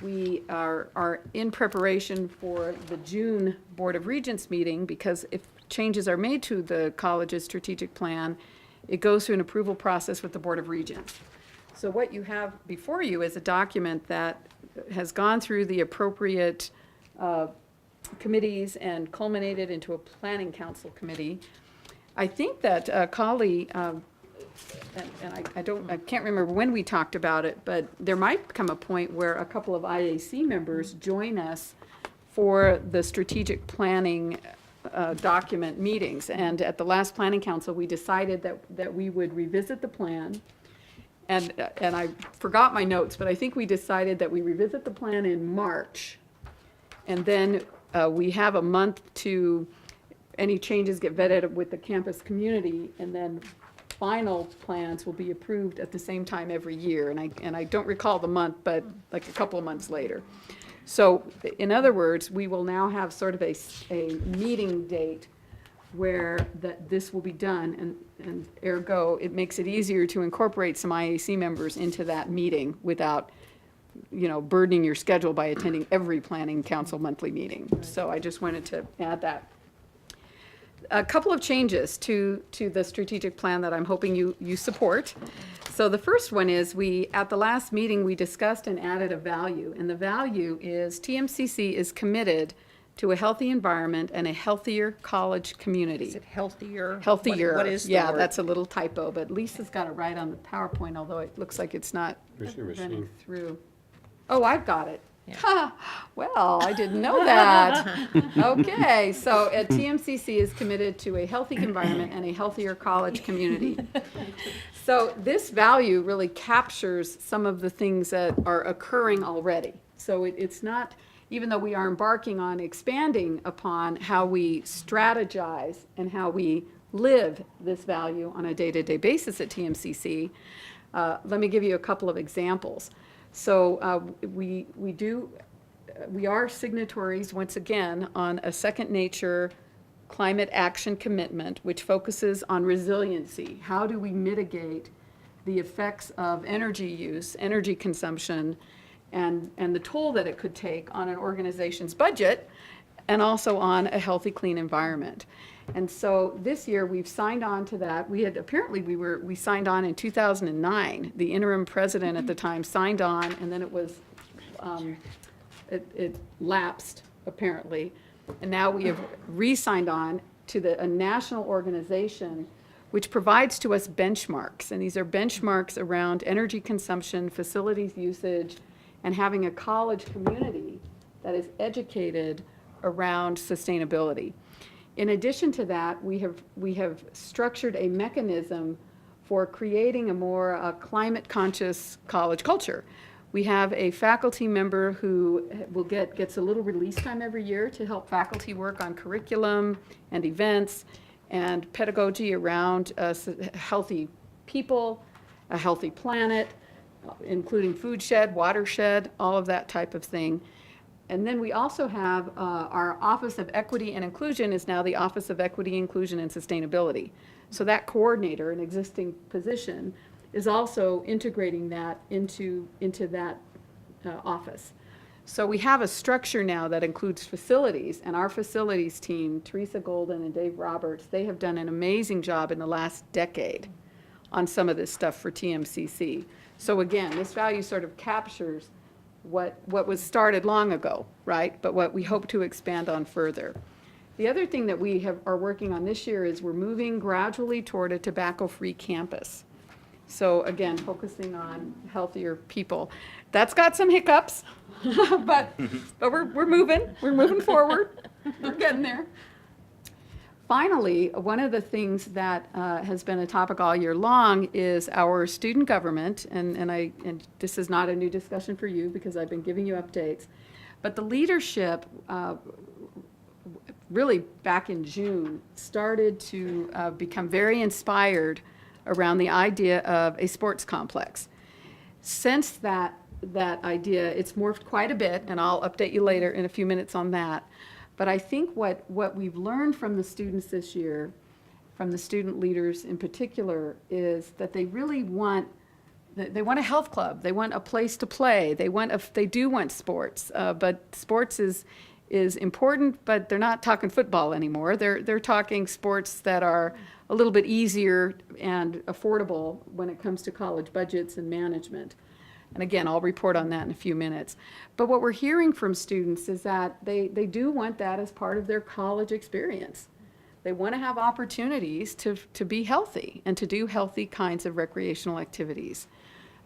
E: we are in preparation for the June Board of Regents meeting, because if changes are made to the college's strategic plan, it goes through an approval process with the Board of Regents. So what you have before you is a document that has gone through the appropriate committees and culminated into a planning council committee. I think that Kali, and I can't remember when we talked about it, but there might come a point where a couple of IAC members join us for the strategic planning document meetings. And at the last planning council, we decided that we would revisit the plan. And I forgot my notes, but I think we decided that we revisit the plan in March. And then we have a month to, any changes get vetted with the campus community, and then final plans will be approved at the same time every year. And I don't recall the month, but like a couple of months later. So in other words, we will now have sort of a meeting date where this will be done, and ergo, it makes it easier to incorporate some IAC members into that meeting without, burdening your schedule by attending every planning council monthly meeting. So I just wanted to add that. A couple of changes to the strategic plan that I'm hoping you support. So the first one is at the last meeting, we discussed and added a value, and the value is TMCC is committed to a healthy environment and a healthier college community.
A: Is it healthier?
E: Healthier.
A: What is the
E: Yeah,
A: word?
E: that's a little typo, but Lisa's got it right on the PowerPoint, although it looks like it's not running through. Oh, I've got it.
A: Yeah.
E: Ha, well, I didn't know that. Okay, so TMCC is committed to a healthy environment and a healthier college community. So this value really captures some of the things that are occurring already. So it's not, even though we are embarking on expanding upon how we strategize and how we live this value on a day-to-day basis at TMCC, let me give you a couple of examples. So we are signatories, once again, on a Second Nature climate action commitment, which focuses on resiliency. How do we mitigate the effects of energy use, energy consumption, and the toll that it could take on an organization's budget and also on a healthy, clean environment. And so this year, we've signed on to that. We signed on in 2009. The interim president at the time signed on, and then it was, it lapsed, apparently. And now we have re-signed on to a national organization which provides to us benchmarks. And these are benchmarks around energy consumption, facilities usage, and having a college community that is educated around sustainability. In addition to that, we have structured a mechanism for creating a more climate conscious college culture. We have a faculty member who gets a little release time every year to help faculty work on curriculum and events and pedagogy around healthy people, a healthy planet, including food shed, watershed, all of that type of thing. And then we also have our Office of Equity and Inclusion is now the Office of Equity, Inclusion, and Sustainability. So that coordinator, an existing position, is also integrating that into that office. So we have a structure now that includes facilities, and our facilities team, Teresa Golden and Dave Roberts, they have done an amazing job in the last decade on some of this stuff for TMCC. So again, this value sort of captures what was started long ago, right? But what we hope to expand on further. The other thing that we are working on this year is we're moving gradually toward a tobacco-free campus. So again, focusing on healthier people. That's got some hiccups, but we're moving forward. We're getting there. Finally, one of the things that has been a topic all year long is our student government, and this is not a new discussion for you because I've been giving you updates, but the leadership really back in June started to become very inspired around the idea of a sports complex. Since that idea, it's morphed quite a bit, and I'll update you later in a few minutes on that. But I think what we've learned from the students this year, from the student leaders in particular, is that they really want a health club. They want a place to play. They do want sports, but sports is important, but they're not talking football anymore. They're talking sports that are a little bit easier and affordable when it comes to college budgets and management. And again, I'll report on that in a few minutes. But what we're hearing from students is that they do want that as part of their college experience. They want to have opportunities to be healthy and to do healthy kinds of recreational activities.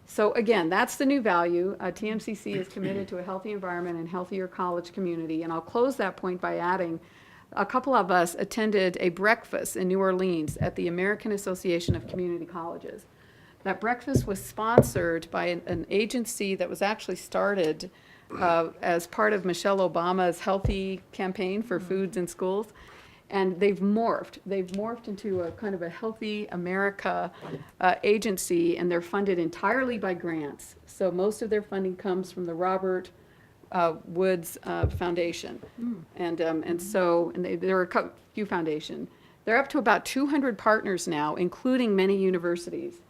E: So again, that's the new value. TMCC is committed to a healthy environment and healthier college community. And I'll close that point by adding a couple of us attended a breakfast in New Orleans at the American Association of Community Colleges. That breakfast was sponsored by an agency that was actually started as part of Michelle Obama's healthy campaign for foods in schools. And they've morphed into a kind of a Healthy America agency, and they're funded entirely by grants. So most of their funding comes from the Robert Woods Foundation. And there are a few foundations. They're up to about 200 partners now, including many universities.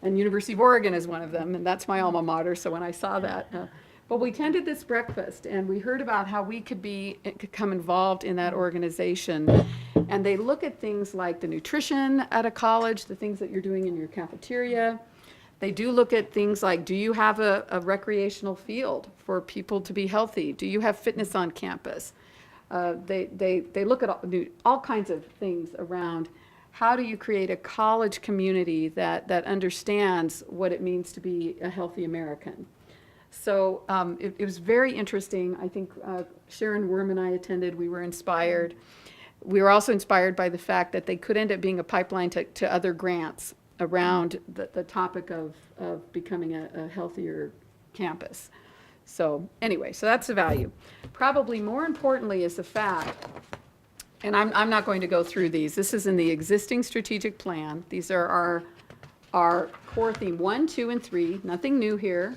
E: And University of Oregon is one of them, and that's my alma mater, so when I saw that. But we attended this breakfast, and we heard about how we could become involved in that organization. And they look at things like the nutrition at a college, the things that you're doing in your cafeteria. They do look at things like, do you have a recreational field for people to be healthy? Do you have fitness on campus? They look at all kinds of things around how do you create a college community that understands what it means to be a healthy American. So it was very interesting. I think Sharon Worm and I attended. We were inspired. We were also inspired by the fact that they could end up being a pipeline to other grants around the topic of becoming a healthier campus. So anyway, so that's the value. Probably more importantly is the fact, and I'm not going to go through these. This is in the existing strategic plan. These are our core theme 1, 2, and 3. Nothing new here.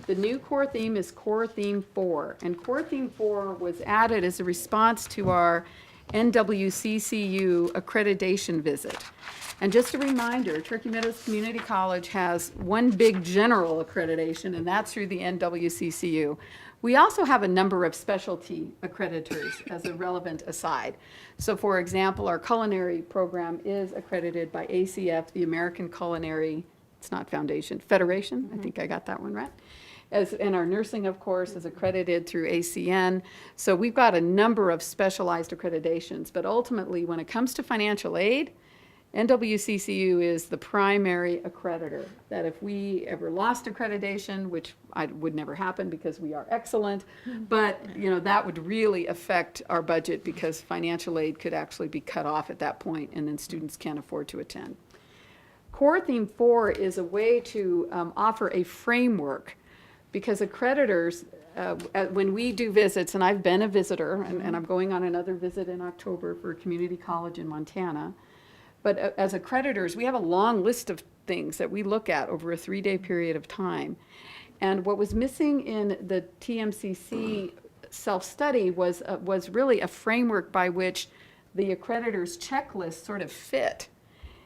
E: The new core theme is core theme 4. And core theme 4 was added as a response to our NWCCU accreditation visit. And just a reminder, Turkey Meadows Community College has one big general accreditation, and that's through the NWCCU. We also have a number of specialty accreditors as a relevant aside. So for example, our culinary program is accredited by ACF, the American Culinary, it's not Foundation, Federation, I think I got that one right. And our nursing, of course, is accredited through ACN. So we've got a number of specialized accreditations, but ultimately, when it comes to financial aid, NWCCU is the primary accreditor, that if we ever lost accreditation, which would never happen because we are excellent, but that would really affect our budget because financial aid could actually be cut off at that point, and then students can't afford to attend. Core Theme 4 is a way to offer a framework, because accreditors, when we do visits, and I've been a visitor, and I'm going on another visit in October for a community college in Montana, but as accreditors, we have a long list of things that we look at over a 3-day period of time. And what was missing in the TMCC self-study was really a framework by which the accreditors' checklist sort of fit.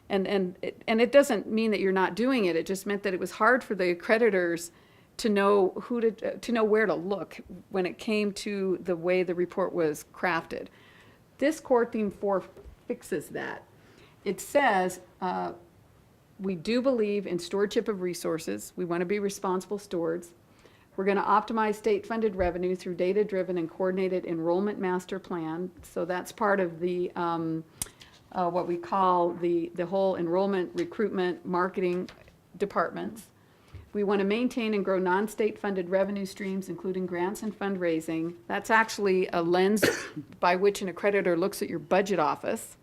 E: And it doesn't mean that you're not doing it. It just meant that it was hard for the accreditors to know to know where to look when it came to the way the report was crafted. This Core Theme 4 fixes that. It says, we do believe in stewardship of resources. We want to be responsible stewards. We're going to optimize state-funded revenue through data-driven and coordinated enrollment master plan. So that's part of the what we call the whole enrollment, recruitment, marketing departments. We want to maintain and grow non-state funded revenue streams, including grants and fundraising. That's actually a lens by which an accreditor looks at your budget office,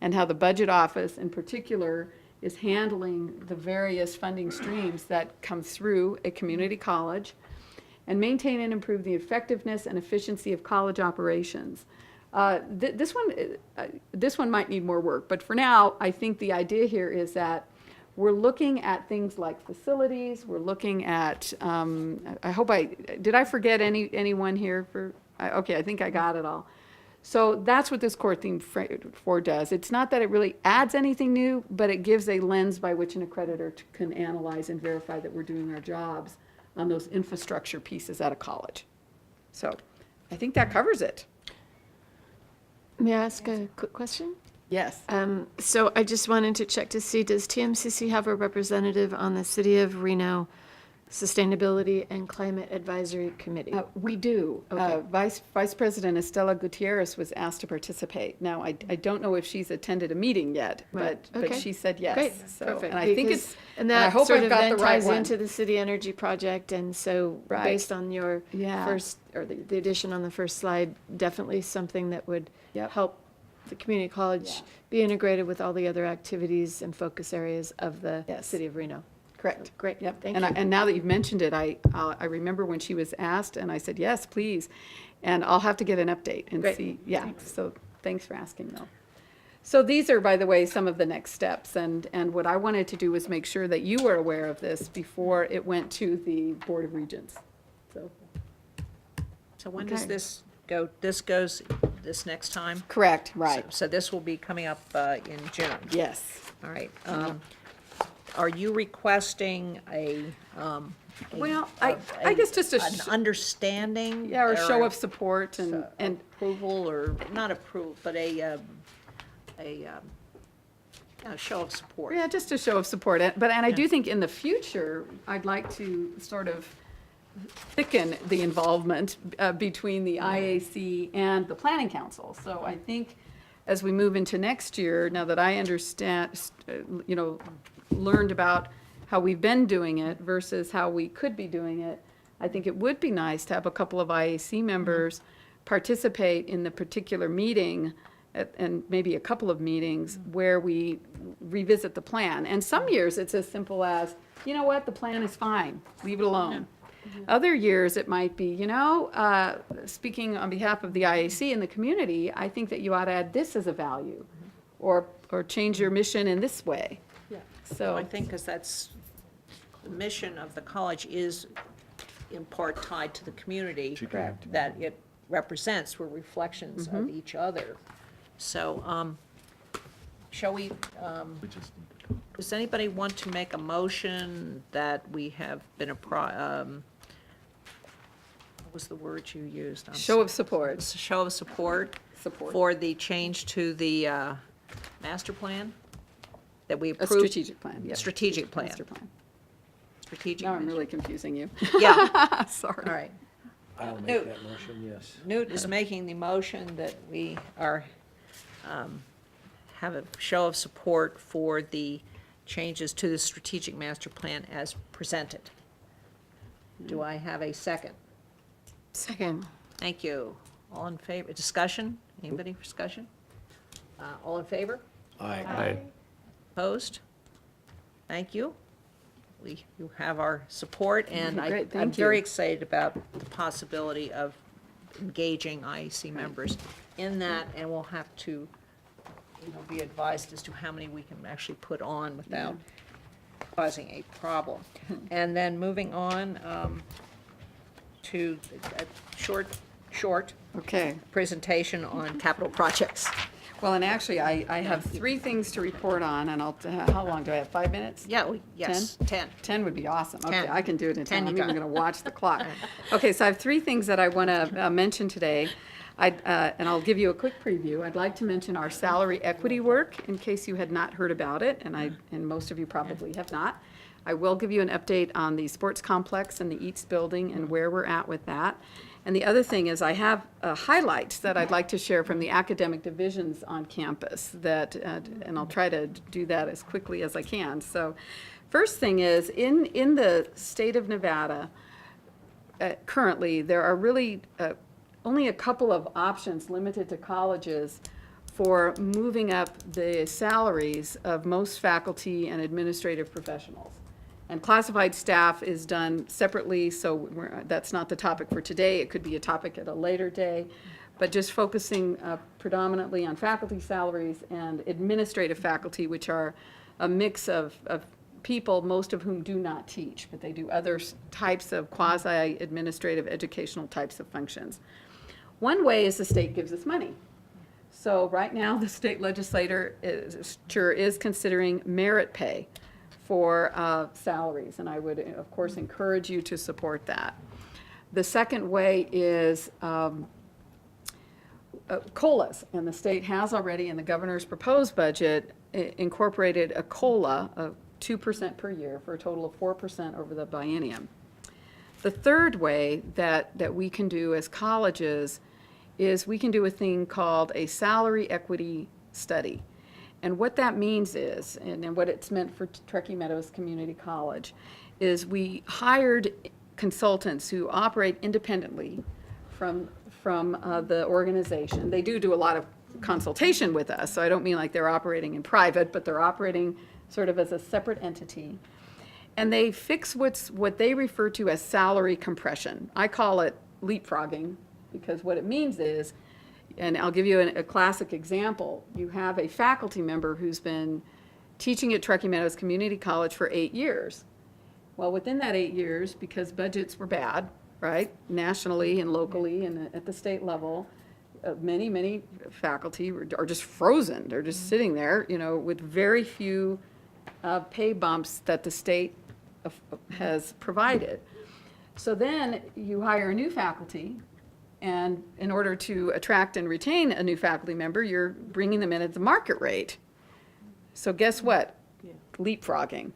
E: and how the budget office in particular is handling the various funding streams that come through a community college, and maintain and improve the effectiveness and efficiency of college operations. This one might need more work, but for now, I think the idea here is that we're looking at things like facilities, we're looking at, did I forget anyone here okay, I think I got it all. So that's what this Core Theme 4 does. It's not that it really adds anything new, but it gives a lens by which an accreditor can analyze and verify that we're doing our jobs on those infrastructure pieces at a college. So I think that covers it.
J: May I ask a quick question?
E: Yes.
J: So I just wanted to check to see, does TMCC have a representative on the City of Reno Sustainability and Climate Advisory Committee?
E: We do.
J: Okay.
E: Vice President Estela Gutierrez was asked to participate. Now, I don't know if she's attended a meeting yet,
J: Right.
E: but
J: Okay.
E: she said yes.
J: Great,
E: So,
J: perfect.
E: And I think
J: Because-
E: it's,
J: and
E: I
J: that
E: hope
J: sort
E: I've
J: of
E: got
J: then
E: the right
J: ties
E: one.
J: into the City Energy Project, and so
E: Right.
J: based on your
E: Yeah.
J: first, or the addition on the first slide, definitely something that would
E: Yep.
J: help the community college
E: Yeah.
J: be integrated with all the other activities and focus areas of the
E: Yes.
J: City of Reno.
E: Correct.
J: Great,
E: Yep.
J: thank
E: And
J: you.
E: and now that you've mentioned it, I remember when she was asked, and I said, yes, please. And I'll have to get an update and
J: Great.
E: see. Yeah, so thanks for asking, though. So these are, by the way, some of the next steps. And what I wanted to do was make sure that you were aware of this before it went to the Board of Regents.
A: So when does
E: Okay.
A: this go? This goes this next time?
E: Correct, right.
A: So this will be coming up in June.
E: Yes.
A: All right. Are you requesting
E: Well, I guess just
A: an understanding?
E: Yeah, or show of support and
A: approval, or not approval, but a show of support.
E: Yeah, just a show of support. And I do think in the future, I'd like to sort of thicken the involvement between the IAC and the Planning Council. So I think as we move into next year, now that I understand, learned about how we've been doing it versus how we could be doing it, I think it would be nice to have a couple of IAC members participate in the particular meeting and maybe a couple of meetings where we revisit the plan. And some years it's as simple as, you know what, the plan is fine, leave it alone. Other years it might be, speaking on behalf of the IAC and the community, I think that you ought to add this as a value, or change your mission in this way.
A: Yeah.
E: So
A: I think because that's, the mission of the college is in part tied to the community
E: Correct.
A: that it represents, were reflections of each other. So, shall we,
D: We just need to talk.
A: does anybody want to make a motion that we have been what was the word you used? I'm
E: Show of support.
A: sorry. Show of support
E: Support.
A: for the change to the master plan that we
E: A
A: approved?
E: strategic plan, yes.
A: Strategic plan.
E: Master plan.
A: Strategic.
E: Now I'm
A: master-
E: really confusing you.
A: Yeah,
E: Sorry.
A: all right.
N: I'll make
A: Newt.
N: that motion, yes.
A: Newt is making the motion that we are, have a show of support for the changes to the strategic master plan as presented. Do I have a second?
J: Second.
A: Thank you. All in favor, discussion? Anybody for discussion? All in favor?
K: Aye.
A: Opposed? Thank you. You have our support, and
E: Great,
A: I'm
E: thank
A: very
E: you.
A: excited about the possibility of engaging IEC members in that, and we'll have to, be advised as to how many we can actually put on without causing a problem. And then moving on to a short
E: Okay.
A: presentation on capital projects.
E: Well, and actually, I have 3 things to report on, and how long do I have, 5 minutes?
A: Yeah, yes, 10.
E: 10 would be awesome. Okay,
A: 10.
E: I can do it in
A: 10
E: 10.
A: you
E: I'm
A: got.
E: even going to watch the clock. Okay, so I have 3 things that I want to mention today. And I'll give you a quick preview. I'd like to mention our salary equity work, in case you had not heard about it, and most of you probably have not. I will give you an update on the sports complex and the Eats building and where we're at with that. And the other thing is I have highlights that I'd like to share from the academic divisions on campus that, and I'll try to do that as quickly as I can. So first thing is, in the state of Nevada, currently, there are really only a couple of options limited to colleges for moving up the salaries of most faculty and administrative professionals. And classified staff is done separately, so that's not the topic for today. It could be a topic at a later day. But just focusing predominantly on faculty salaries and administrative faculty, which are a mix of people, most of whom do not teach, but they do other types of quasi-administrative educational types of functions. One way is the state gives us money. So right now, the state legislature is considering merit pay for salaries, and I would, of course, encourage you to support that. The second way is COLAs, and the state has already, in the governor's proposed budget, incorporated a COLA of 2% per year for a total of 4% over the biennium. The third way that we can do as colleges is we can do a thing called a salary equity study. And what that means is, and what it's meant for Truckee Meadows Community College, is we hired consultants who operate independently from the organization. They do a lot of consultation with us, so I don't mean like they're operating in private, but they're operating sort of as a separate entity. And they fix what they refer to as salary compression. I call it leapfrogging, because what it means is, and I'll give you a classic example. You have a faculty member who's been teaching at Truckee Meadows Community College for 8 years. Well, within that 8 years, because budgets were bad, right, nationally and locally and at the state level, many faculty are just frozen. They're just sitting there, with very few pay bumps that the state has provided. So then you hire a new faculty, and in order to attract and retain a new faculty member, you're bringing them in at the market rate. So guess what? Leapfrogging.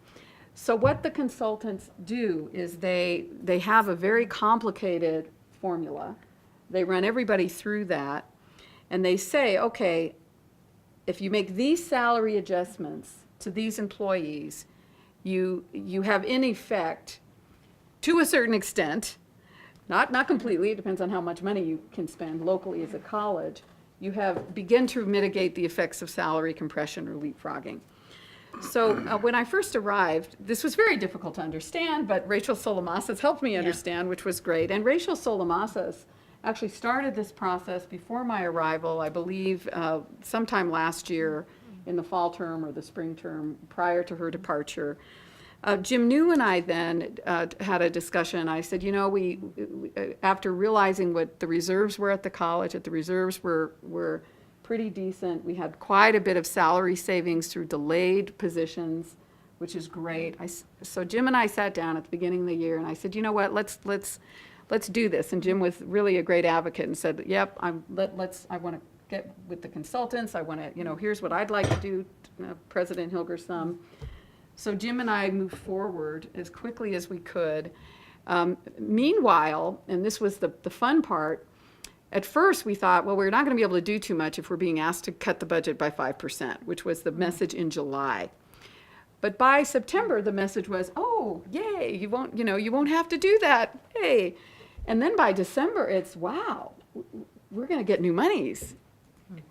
E: So what the consultants do is they have a very complicated formula. They run everybody through that, and they say, okay, if you make these salary adjustments to these employees, you have in effect, to a certain extent, not completely, it depends on how much money you can spend locally as a college, you have begin to mitigate the effects of salary compression or leapfrogging. So when I first arrived, this was very difficult to understand, but Rachel Solomasas helped me understand, which was great. And Rachel Solomasas actually started this process before my arrival, I believe sometime last year in the fall term or the spring term prior to her departure. Jim New and I then had a discussion. I said, we after realizing what the reserves were at the college, that the reserves were pretty decent. We had quite a bit of salary savings through delayed positions, which is great. So Jim and I sat down at the beginning of the year, and I said, you know what, let's do this. And Jim was really a great advocate and said, yep, I want to get with the consultants. I want to, here's what I'd like to do, President Hilgersum. So Jim and I moved forward as quickly as we could. Meanwhile, and this was the fun part, at first we thought, well, we're not going to be able to do too much if we're being asked to cut the budget by 5%, which was the message in July. But by September, the message was, oh, yay, you won't have to do that, hey. And then by December, it's, wow, we're going to get new monies.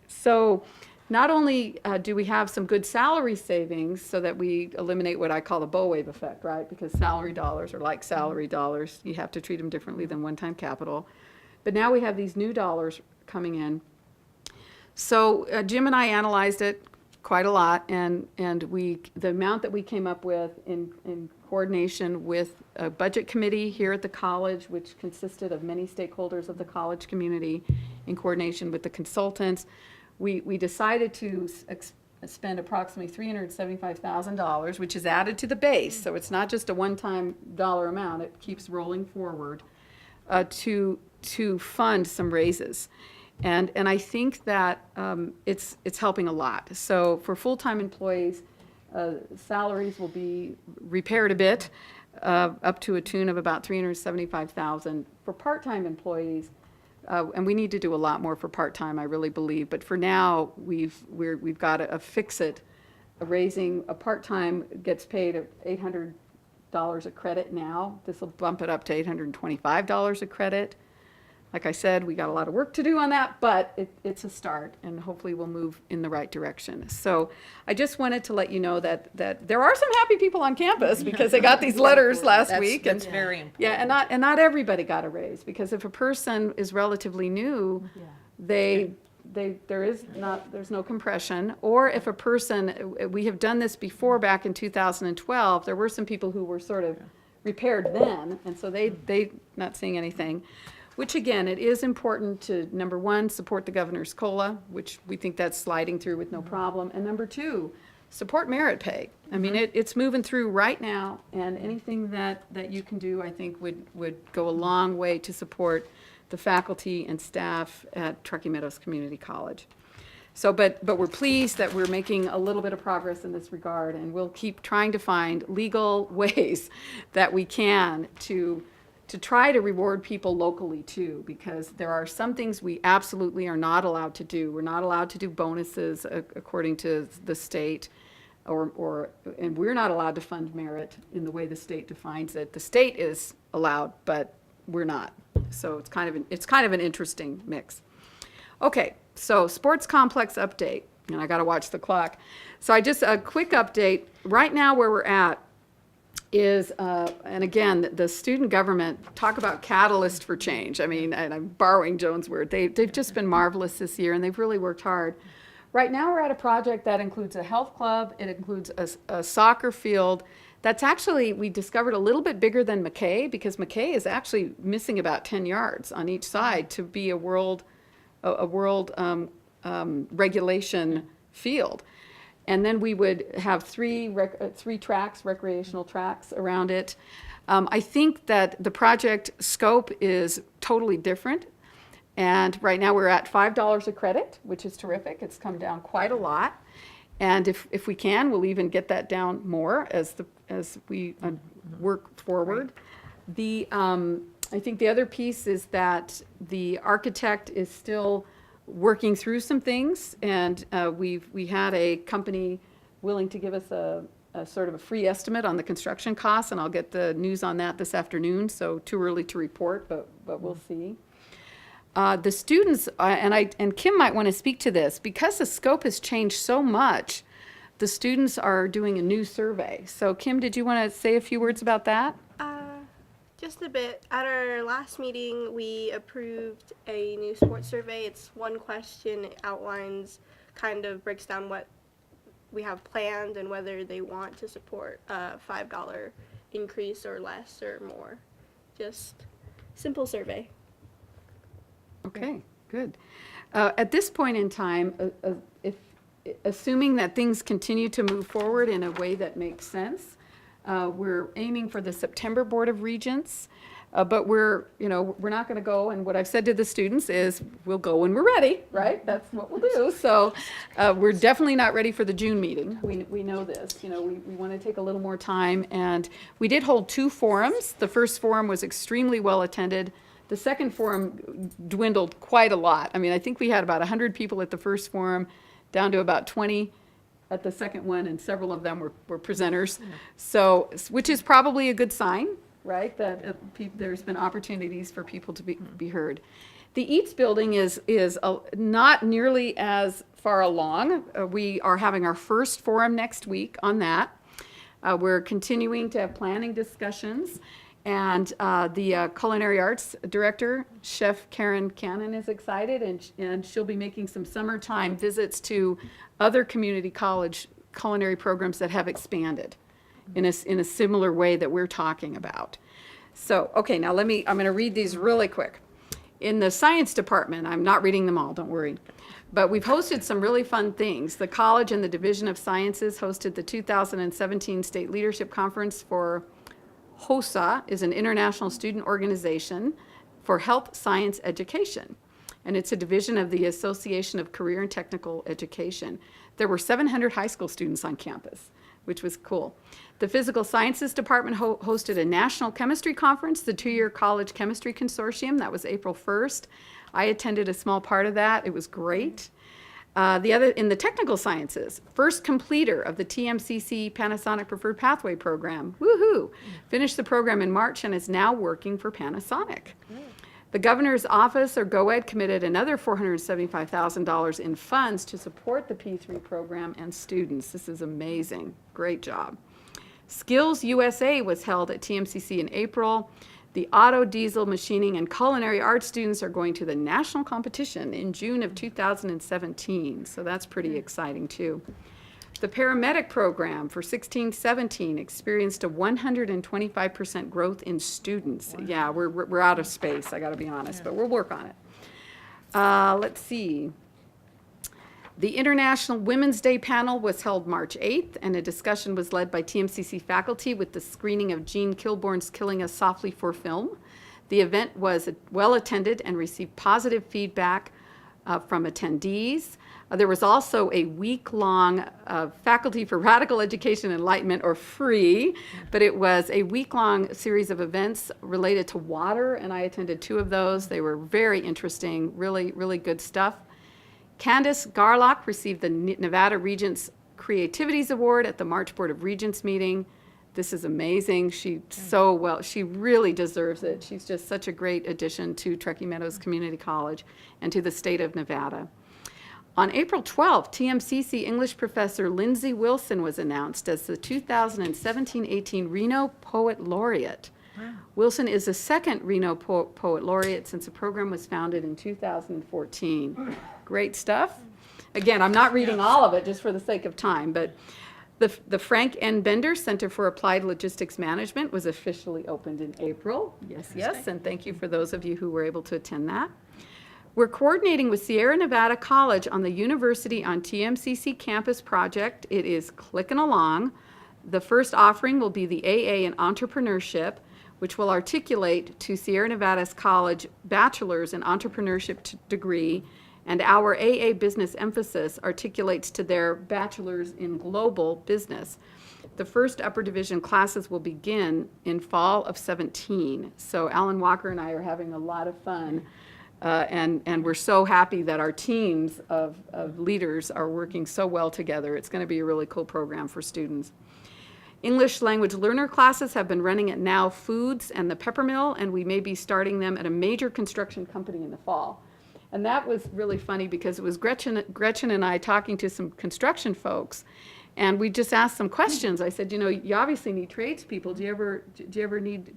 E: So not only do we have some good salary savings so that we eliminate what I call the bow wave effect, right? Because salary dollars are like salary dollars. You have to treat them differently than one-time capital. But now we have these new dollars coming in. So Jim and I analyzed it quite a lot, and the amount that we came up with in coordination with a budget committee here at the college, which consisted of many stakeholders of the college community, in coordination with the consultants, we decided to spend approximately $375,000, which is added to the base, so it's not just a one-time dollar amount, it keeps rolling forward, to fund some raises. And I think that it's helping a lot. So for full-time employees, salaries will be repaired a bit, up to a tune of about $375,000. For part-time employees, and we need to do a lot more for part-time, I really believe. But for now, we've got to fix it. Raising a part-time gets paid at $800 a credit now. This will bump it up to $825 a credit. Like I said, we got a lot of work to do on that, but it's a start, and hopefully we'll move in the right direction. So I just wanted to let you know that there are some happy people on campus because they got these letters last week.
A: That's very important.
E: Yeah, and not everybody got a raise, because if a person is relatively new, there's no compression. Or if a person, we have done this before back in 2012, there were some people who were sort of repaired then, and so they not seeing anything. Which again, it is important to, number one, support the governor's COLA, which we think that's sliding through with no problem. And number two, support merit pay. I mean, it's moving through right now, and anything that you can do, I think, would go a long way to support the faculty and staff at Truckee Meadows Community College. So, but we're pleased that we're making a little bit of progress in this regard, and we'll keep trying to find legal ways that we can to try to reward people locally too, because there are some things we absolutely are not allowed to do. We're not allowed to do bonuses according to the state, and we're not allowed to fund merit in the way the state defines it. The state is allowed, but we're not. So it's kind of an interesting mix. Okay, so sports complex update, and I got to watch the clock. So a quick update. Right now where we're at is, and again, the student government, talk about catalyst for change. I mean, and I'm borrowing Joan's word. They've just been marvelous this year, and they've really worked hard. Right now we're at a project that includes a health club. It includes a soccer field. That's actually, we discovered, a little bit bigger than McKay, because McKay is actually missing about 10 yards on each side to be a world regulation field. And then we would have three tracks, recreational tracks around it. I think that the project scope is totally different. And right now we're at $5 a credit, which is terrific. It's come down quite a lot. And if we can, we'll even get that down more as we work forward. I think the other piece is that the architect is still working through some things, and we had a company willing to give us a sort of a free estimate on the construction costs, and I'll get the news on that this afternoon, so too early to report, but we'll see. The students, and Kim might want to speak to this, because the scope has changed so much, the students are doing a new survey. So Kim, did you want to say a few words about that?
O: Just a bit. At our last meeting, we approved a new sports survey. It's one question. It outlines, kind of breaks down what we have planned and whether they want to support a $5 increase or less or more. Just simple survey.
E: Okay, good. At this point in time, assuming that things continue to move forward in a way that makes sense, we're aiming for the September Board of Regents, but we're not going to go, and what I've said to the students is, we'll go when we're ready, right? That's what we'll do. So we're definitely not ready for the June meeting. We know this. We want to take a little more time, and we did hold 2 forums. The first forum was extremely well attended. The second forum dwindled quite a lot. I mean, I think we had about 100 people at the first forum, down to about 20 at the second one, and several of them were presenters. So, which is probably a good sign, right? That there's been opportunities for people to be heard. The Eats building is not nearly as far along. We are having our first forum next week on that. We're continuing to have planning discussions. And the culinary arts director, Chef Karen Cannon, is excited, and she'll be making some summertime visits to other community college culinary programs that have expanded in a similar way that we're talking about. So, okay, now I'm going to read these really quick. In the science department, I'm not reading them all, don't worry, but we've hosted some really fun things. The college and the Division of Sciences hosted the 2017 State Leadership Conference for HOSA, is an international student organization for health science education, and it's a division of the Association of Career and Technical Education. There were 700 high school students on campus, which was cool. The Physical Sciences Department hosted a national chemistry conference, the 2-year College Chemistry Consortium. That was April 1st. I attended a small part of that. It was great. In the technical sciences, first completer of the TMCC Panasonic Preferred Pathway Program, woohoo, finished the program in March and is now working for Panasonic. The governor's office, or GOED, committed another $475,000 in funds to support the P3 program and students. This is amazing. Great job. Skills USA was held at TMCC in April. The auto, diesel, machining, and culinary arts students are going to the national competition in June of 2017, so that's pretty exciting too. The paramedic program for 16-17 experienced a 125% growth in students. Wow. Yeah, we're out of space, I gotta be honest, but we'll work on it. Let's see. The International Women's Day panel was held March 8th, and a discussion was led by TMCC faculty with the screening of Jean Kilbourne's Killing Us Softly for film. The event was well attended and received positive feedback from attendees. There was also a week-long Faculty for Radical Education and Enlightenment, or FREE, but it was a week-long series of events related to water, and I attended 2 of those. They were very interesting, really, really good stuff. Candace Garlock received the Nevada Regents Creativities Award at the March Board of Regents meeting. This is amazing. She really deserves it. She's just such a great addition to Truckee Meadows Community College and to the state of Nevada. On April 12th, TMCC English professor Lindsay Wilson was announced as the 2017-18 Reno Poet Laureate. Wow. Wilson is the second Reno Poet Laureate since the program was founded in 2014. Great stuff. Again, I'm not reading all of it just for the sake of time, but the Frank N. Bender Center for Applied Logistics Management was officially opened in April. Yes, and thank you for those of you who were able to attend that. We're coordinating with Sierra Nevada College on the University on TMCC campus project. It is clicking along. The first offering will be the AA in Entrepreneurship, which will articulate to Sierra Nevada's College Bachelor's in Entrepreneurship degree, and our AA Business emphasis articulates to their Bachelor's in Global Business. The first upper division classes will begin in fall of 17. So Alan Walker and I are having a lot of fun, and we're so happy that our teams of leaders are working so well together. It's going to be a really cool program for students. English language learner classes have been running at Now Foods and the Peppermill, and we may be starting them at a major construction company in the fall. And that was really funny because it was Gretchen and I talking to some construction folks, and we just asked some questions. I said, you obviously need tradespeople. Do you ever need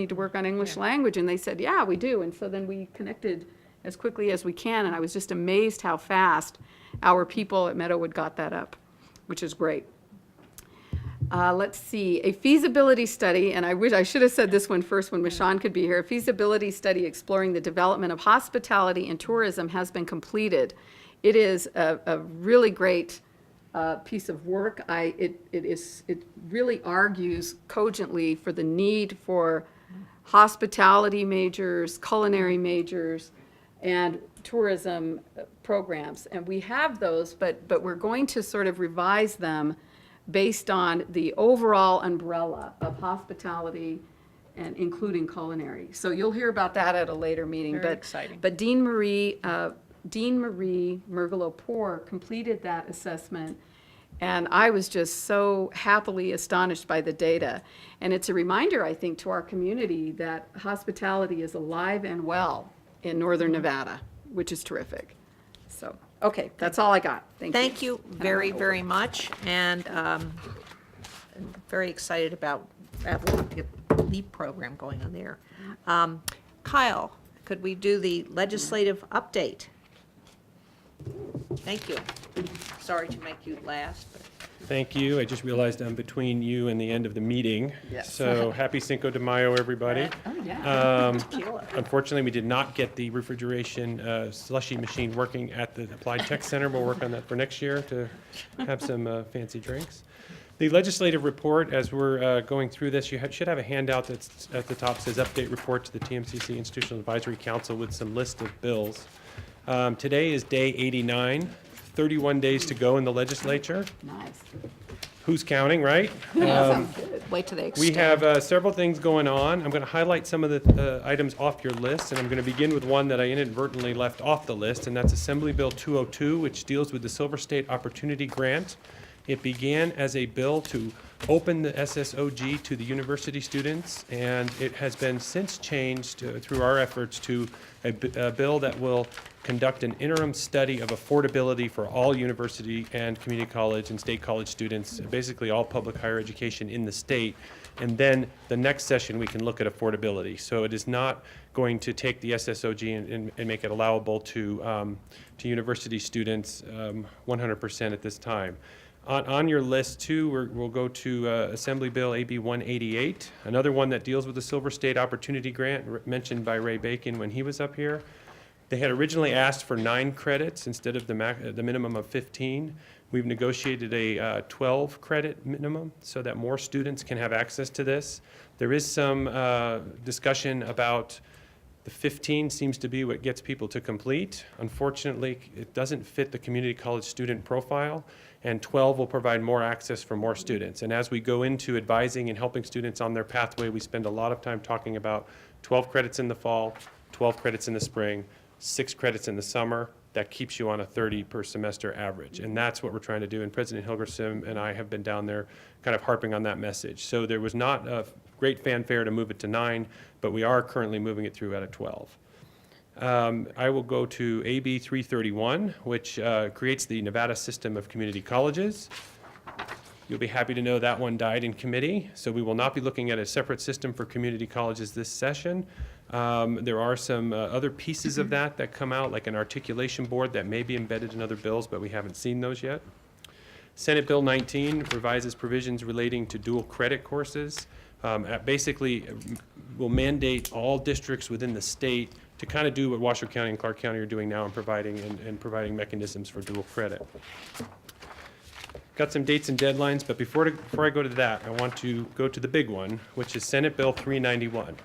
E: to work on English language? And they said, yeah, we do. And so then we connected as quickly as we can, and I was just amazed how fast our people at Meadowwood got that up, which is great. Let's see, a feasibility study, and I wish I should have said this one first when Michonne could be here. A feasibility study exploring the development of hospitality and tourism has been completed. It is a really great piece of work. It really argues cogently for the need for hospitality majors, culinary majors, and tourism programs. And we have those, but we're going to sort of revise them based on the overall umbrella of hospitality and including culinary. So you'll hear about that at a later meeting.
A: Very exciting.
E: But Dean Marie Mergolo-Poor completed that assessment, and I was just so happily astonished by the data. And it's a reminder, I think, to our community that hospitality is alive and well in Northern Nevada, which is terrific. So, okay, that's all I got. Thank you.
A: Thank you very, very much, and I'm very excited about the LEAP program going on there. Kyle, could we do the legislative update? Thank you. Sorry to make you last, but.
P: Thank you. I just realized I'm between you and the end of the meeting.
E: Yes.
P: So happy Cinco de Mayo, everybody.
E: Oh, yeah.
P: Unfortunately, we did not get the refrigeration slushy machine working at the Applied Tech Center. We'll work on that for next year to have some fancy drinks. The legislative report, as we're going through this, you should have a handout that's at the top, says Update Report to the TMCC Institutional Advisory Council with some list of bills. Today is day 89, 31 days to go in the legislature.
E: Nice.
P: Who's counting, right?
E: Sounds good. Wait till they extend.
P: We have several things going on. I'm going to highlight some of the items off your list, and I'm going to begin with one that I inadvertently left off the list, and that's Assembly Bill 202, which deals with the Silver State Opportunity Grant. It began as a bill to open the SSOG to the university students, and it has been since changed through our efforts to a bill that will conduct an interim study of affordability for all university and community college and state college students, basically all public higher education in the state. And then the next session, we can look at affordability. So it is not going to take the SSOG and make it allowable to university students 100% at this time. On your list, too, we'll go to Assembly Bill AB 188, another one that deals with the Silver State Opportunity Grant mentioned by Ray Bacon when he was up here. They had originally asked for 9 credits instead of the minimum of 15. We've negotiated a 12 credit minimum so that more students can have access to this. There is some discussion about the 15 seems to be what gets people to complete. Unfortunately, it doesn't fit the community college student profile, and 12 will provide more access for more students. And as we go into advising and helping students on their pathway, we spend a lot of time talking about 12 credits in the fall, 12 credits in the spring, 6 credits in the summer. That keeps you on a 30 per semester average. And that's what we're trying to do. And President Hilgerson and I have been down there kind of harping on that message. So there was not a great fanfare to move it to 9, but we are currently moving it through at a 12. I will go to AB 331, which creates the Nevada System of Community Colleges. You'll be happy to know that one died in committee, so we will not be looking at a separate system for community colleges this session. There are some other pieces of that come out, like an articulation board that may be embedded in other bills, but we haven't seen those yet. Senate Bill 19 revises provisions relating to dual credit courses. Basically, will mandate all districts within the state to kind of do what Washoe County and Clark County are doing now in providing mechanisms for dual credit. Got some dates and deadlines, but before I go to that, I want to go to the big one, which is Senate Bill 391.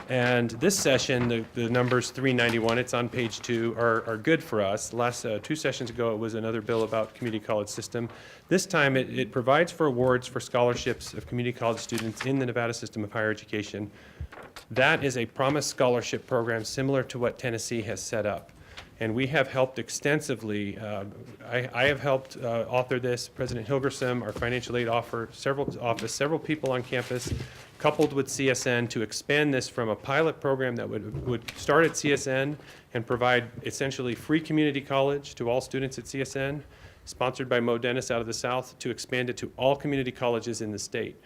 P: And this session, the numbers 391, it's on page 2, are good for us. Last 2 sessions ago, it was another bill about community college system. This time, it provides for awards for scholarships of community college students in the Nevada system of higher education. That is a Promise Scholarship program similar to what Tennessee has set up. And we have helped extensively. I have helped author this. President Hilgerson, our financial aid several people on campus, coupled with CSN, to expand this from a pilot program that would start at CSN and provide essentially free community college to all students at CSN, sponsored by Mo Dennis out of the South, to expand it to all community colleges in the state.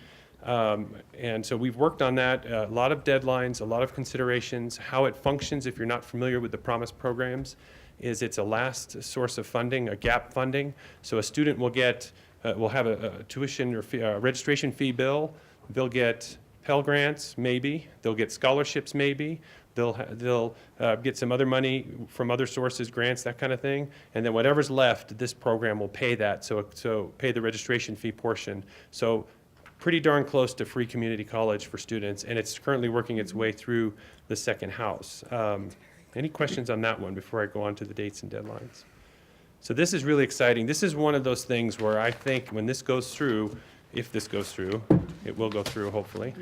P: And so we've worked on that, a lot of deadlines, a lot of considerations. How it functions, if you're not familiar with the Promise programs, is it's a last source of funding, a gap funding. So a student will get we'll have a tuition or registration fee bill. They'll get Pell Grants, maybe. They'll get scholarships, maybe. They'll get some other money from other sources, grants, that kind of thing. And then whatever's left, this program will pay that, so pay the registration fee portion. So pretty darn close to free community college for students, and it's currently working its way through the second house. Any questions on that one before I go on to the dates and deadlines? So this is really exciting. This is one of those things where I think when this goes through, if this goes through, it will go through hopefully,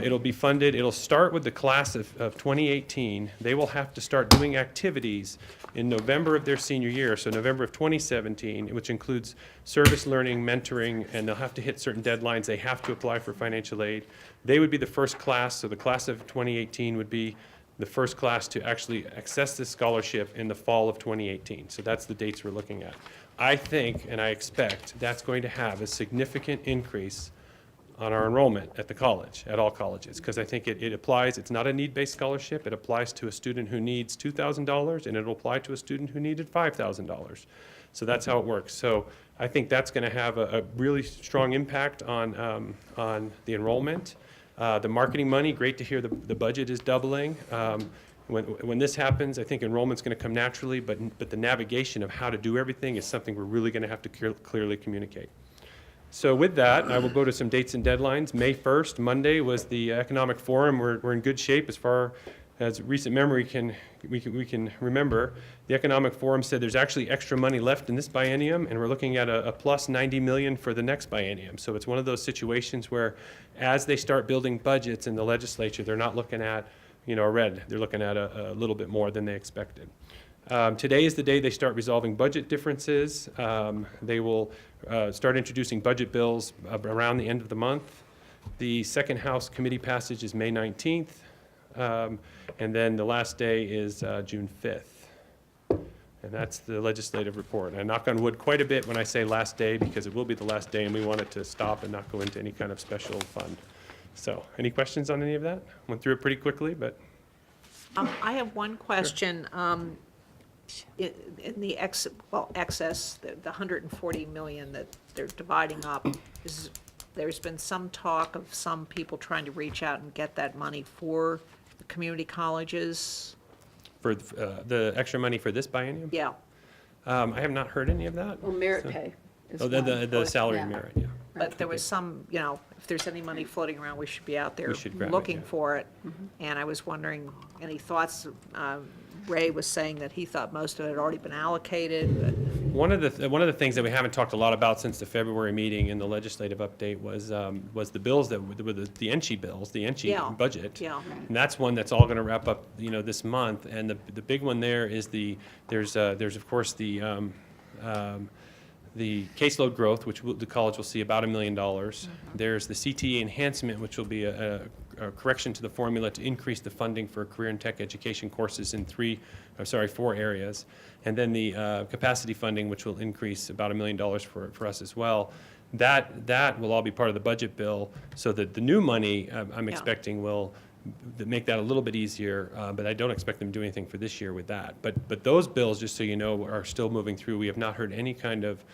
P: it'll be funded, it'll start with the class of 2018. They will have to start doing activities in November of their senior year, so November of 2017, which includes service learning, mentoring, and they'll have to hit certain deadlines. They have to apply for financial aid. They would be the first class, so the class of 2018 would be the first class to actually access this scholarship in the fall of 2018. So that's the dates we're looking at. I think, and I expect, that's going to have a significant increase on our enrollment at the college, at all colleges, because I think it applies, it's not a need-based scholarship, it applies to a student who needs $2,000, and it'll apply to a student who needed $5,000. So that's how it works. So I think that's going to have a really strong impact on the enrollment. The marketing money, great to hear the budget is doubling. When this happens, I think enrollment's going to come naturally, but the navigation of how to do everything is something we're really going to have to clearly communicate. So with that, I will go to some dates and deadlines. May 1st, Monday, was the Economic Forum. We're in good shape as far as recent memory we can remember. The Economic Forum said there's actually extra money left in this biennium, and we're looking at a plus 90 million for the next biennium. So it's one of those situations where as they start building budgets in the legislature, they're not looking at a red. They're looking at a little bit more than they expected. Today is the day they start resolving budget differences. They will start introducing budget bills around the end of the month. The second House committee passage is May 19th, and then the last day is June 5th. And that's the legislative report. I knock on wood quite a bit when I say last day, because it will be the last day, and we want it to stop and not go into any kind of special fund. So, any questions on any of that? Went through it pretty quickly, but.
A: I have one question. In the excess, the 140 million that they're dividing up, there's been some talk of some people trying to reach out and get that money for the community colleges.
P: For the extra money for this biennium?
A: Yeah.
P: I have not heard any of that.
E: Well, merit pay is one.
P: The salary
E: Yeah.
P: merit, yeah.
A: But there was some, if there's any money floating around, we should be out there
P: We should grab it,
A: looking
P: yeah.
A: for it. And I was wondering, any thoughts? Ray was saying that he thought most of it had already been allocated, but.
P: One of the things that we haven't talked a lot about since the February meeting in the legislative update was the bills that were the ENCHE bills, the ENCHE
A: Yeah,
P: budget.
A: yeah.
P: And that's one that's all going to wrap up, this month. And the big one there is there's of course the caseload growth, which the college will see about $1 million. There's the CTE enhancement, which will be a correction to the formula to increase the funding for career and tech education courses in 4 areas. And then the capacity funding, which will increase about $1 million for us as well. That will all be part of the budget bill, so that the new money I'm expecting will make that a little bit easier, but I don't expect them to do anything for this year with that. But those bills, just so you know, are still moving through. We have not heard any kind of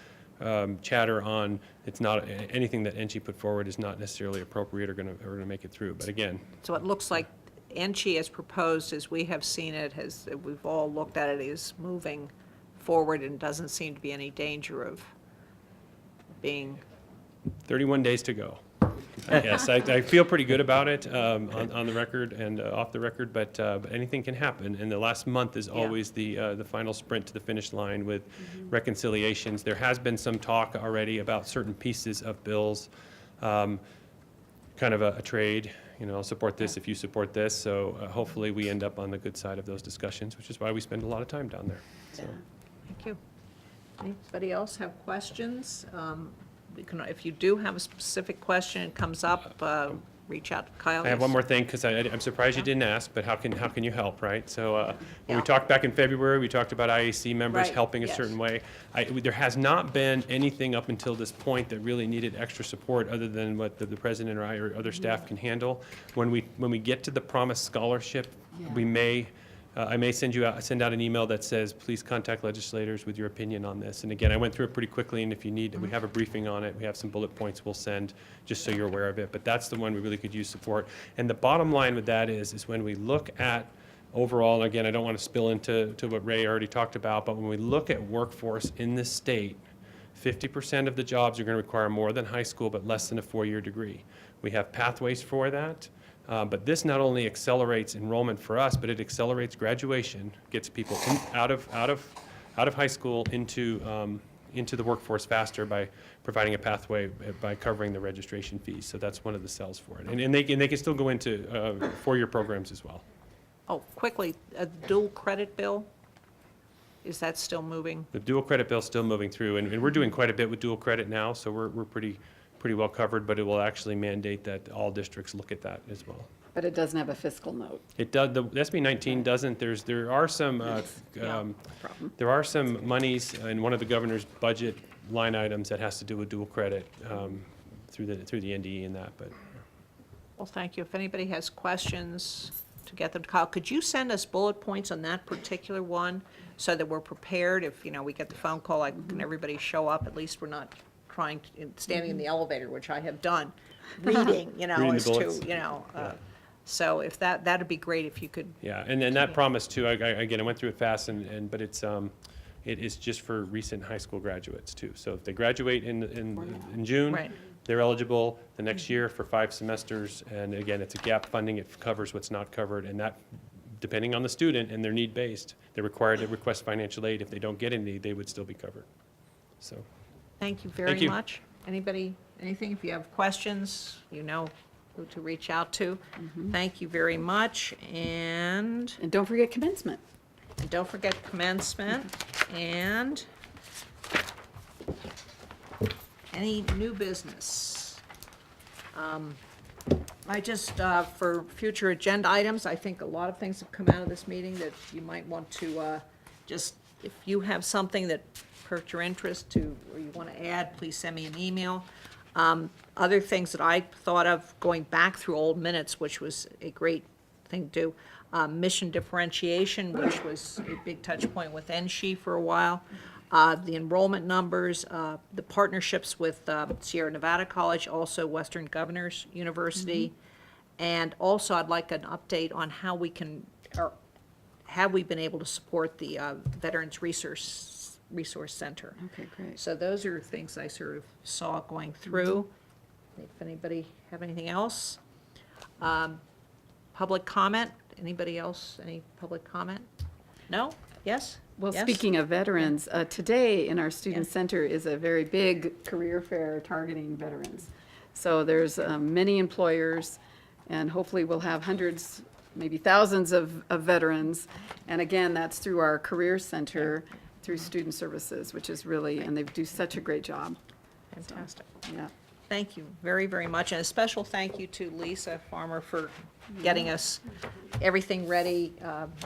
P: chatter on it's not anything that ENCHE put forward is not necessarily appropriate or going to make it through. But again,
A: So it looks like ENCHE as proposed, as we have seen it, we've all looked at it, is moving forward and doesn't seem to be any danger of being.
P: 31 days to go. Yes, I feel pretty good about it on the record and off the record, but anything can happen. And the last month is always the final sprint to the finish line with reconciliations. There has been some talk already about certain pieces of bills, kind of a trade. I'll support this if you support this. So hopefully we end up on the good side of those discussions, which is why we spend a lot of time down there. So.
A: Thank you. Anybody else have questions? If you do have a specific question, it comes up, reach out to Kyle.
P: I have one more thing, because I'm surprised you didn't ask, but how can you help, right? So when we talked back in February, we talked about IAC members
A: Right,
P: helping a
A: yes.
P: certain way. There has not been anything up until this point that really needed extra support other than what the president or I or other staff can handle. When we get to the promised scholarship, we may I may send out an email that says, please contact legislators with your opinion on this. And again, I went through it pretty quickly, and if you need, we have a briefing on it. We have some bullet points we'll send, just so you're aware of it. But that's the one we really could use support. And the bottom line with that is when we look at overall, and again, I don't want to spill into what Ray already talked about, but when we look at workforce in this state, 50% of the jobs are going to require more than high school, but less than a 4-year degree. We have pathways for that. But this not only accelerates enrollment for us, but it accelerates graduation, gets people out of high school into the workforce faster by providing a pathway by covering the registration fees. So that's one of the sells for it. And they can still go into 4-year programs as well.
A: Oh, quickly, a dual credit bill, is that still moving?
P: The dual credit bill is still moving through, and we're doing quite a bit with dual credit now, so we're pretty well covered, but it will actually mandate that all districts look at that as well.
E: But it doesn't have a fiscal note.
P: It does, the SB 19 doesn't, there are some monies in one of the governor's budget line items that has to do with dual credit through the NDE and that, but.
A: Well, thank you. If anybody has questions, to get them to Kyle, could you send us bullet points on that particular one so that we're prepared if, we get the phone call, like, can everybody show up? At least we're not standing in the elevator, which I have done, reading,
P: Reading the
A: as
P: bullets.
A: to, so if that'd be great if you could.
P: Yeah, and then that promise too, again, I went through it fast, but it is just for recent high school graduates too. So if they graduate in June,
A: Right.
P: they're eligible the next year for 5 semesters. And again, it's a gap funding. It covers what's not covered. And that, depending on the student and their need-based, they're required to request financial aid. If they don't get any, they would still be covered. So.
A: Thank you
P: Thank
A: very
P: you.
A: much. Anybody, anything? If you have questions, you know who to reach out to. Thank you very much. And
E: don't forget commencement.
A: don't forget commencement. And any new business? I just, for future agenda items, I think a lot of things have come out of this meeting that you might want to just, if you have something that perked your interest to, or you want to add, please send me an email. Other things that I thought of going back through old minutes, which was a great thing to do, mission differentiation, which was a big touch point with NSHE for a while, the enrollment numbers, the partnerships with Sierra Nevada College, also Western Governors University, and also I'd like an update on how we can, or have we been able to support the Veterans Resource Center.
E: Okay, great.
A: So those are things I sort of saw going through. If anybody have anything else? Public comment? Anybody else? Any public comment? No? Yes?
E: Well,
A: Yes?
E: speaking of veterans, today in our student
A: Yeah.
E: center is a very big career fair targeting veterans. So there's many employers, and hopefully we'll have hundreds, maybe thousands of veterans. And again, that's through our career center, through student services, which is really, and they do such a great job.
A: Fantastic.
E: Yeah.
A: Thank you very, very much. And a special thank you to Lisa Farmer for getting us everything ready.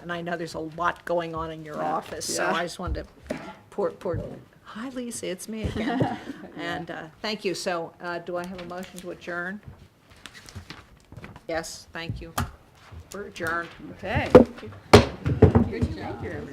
A: And I know there's a lot going on in your office, so
E: Yeah.
A: I just wanted to hi, Lisa, it's me again. And thank you. So do I have a motion to adjourn? Yes, thank you. We're adjourned.
E: Okay. Good job.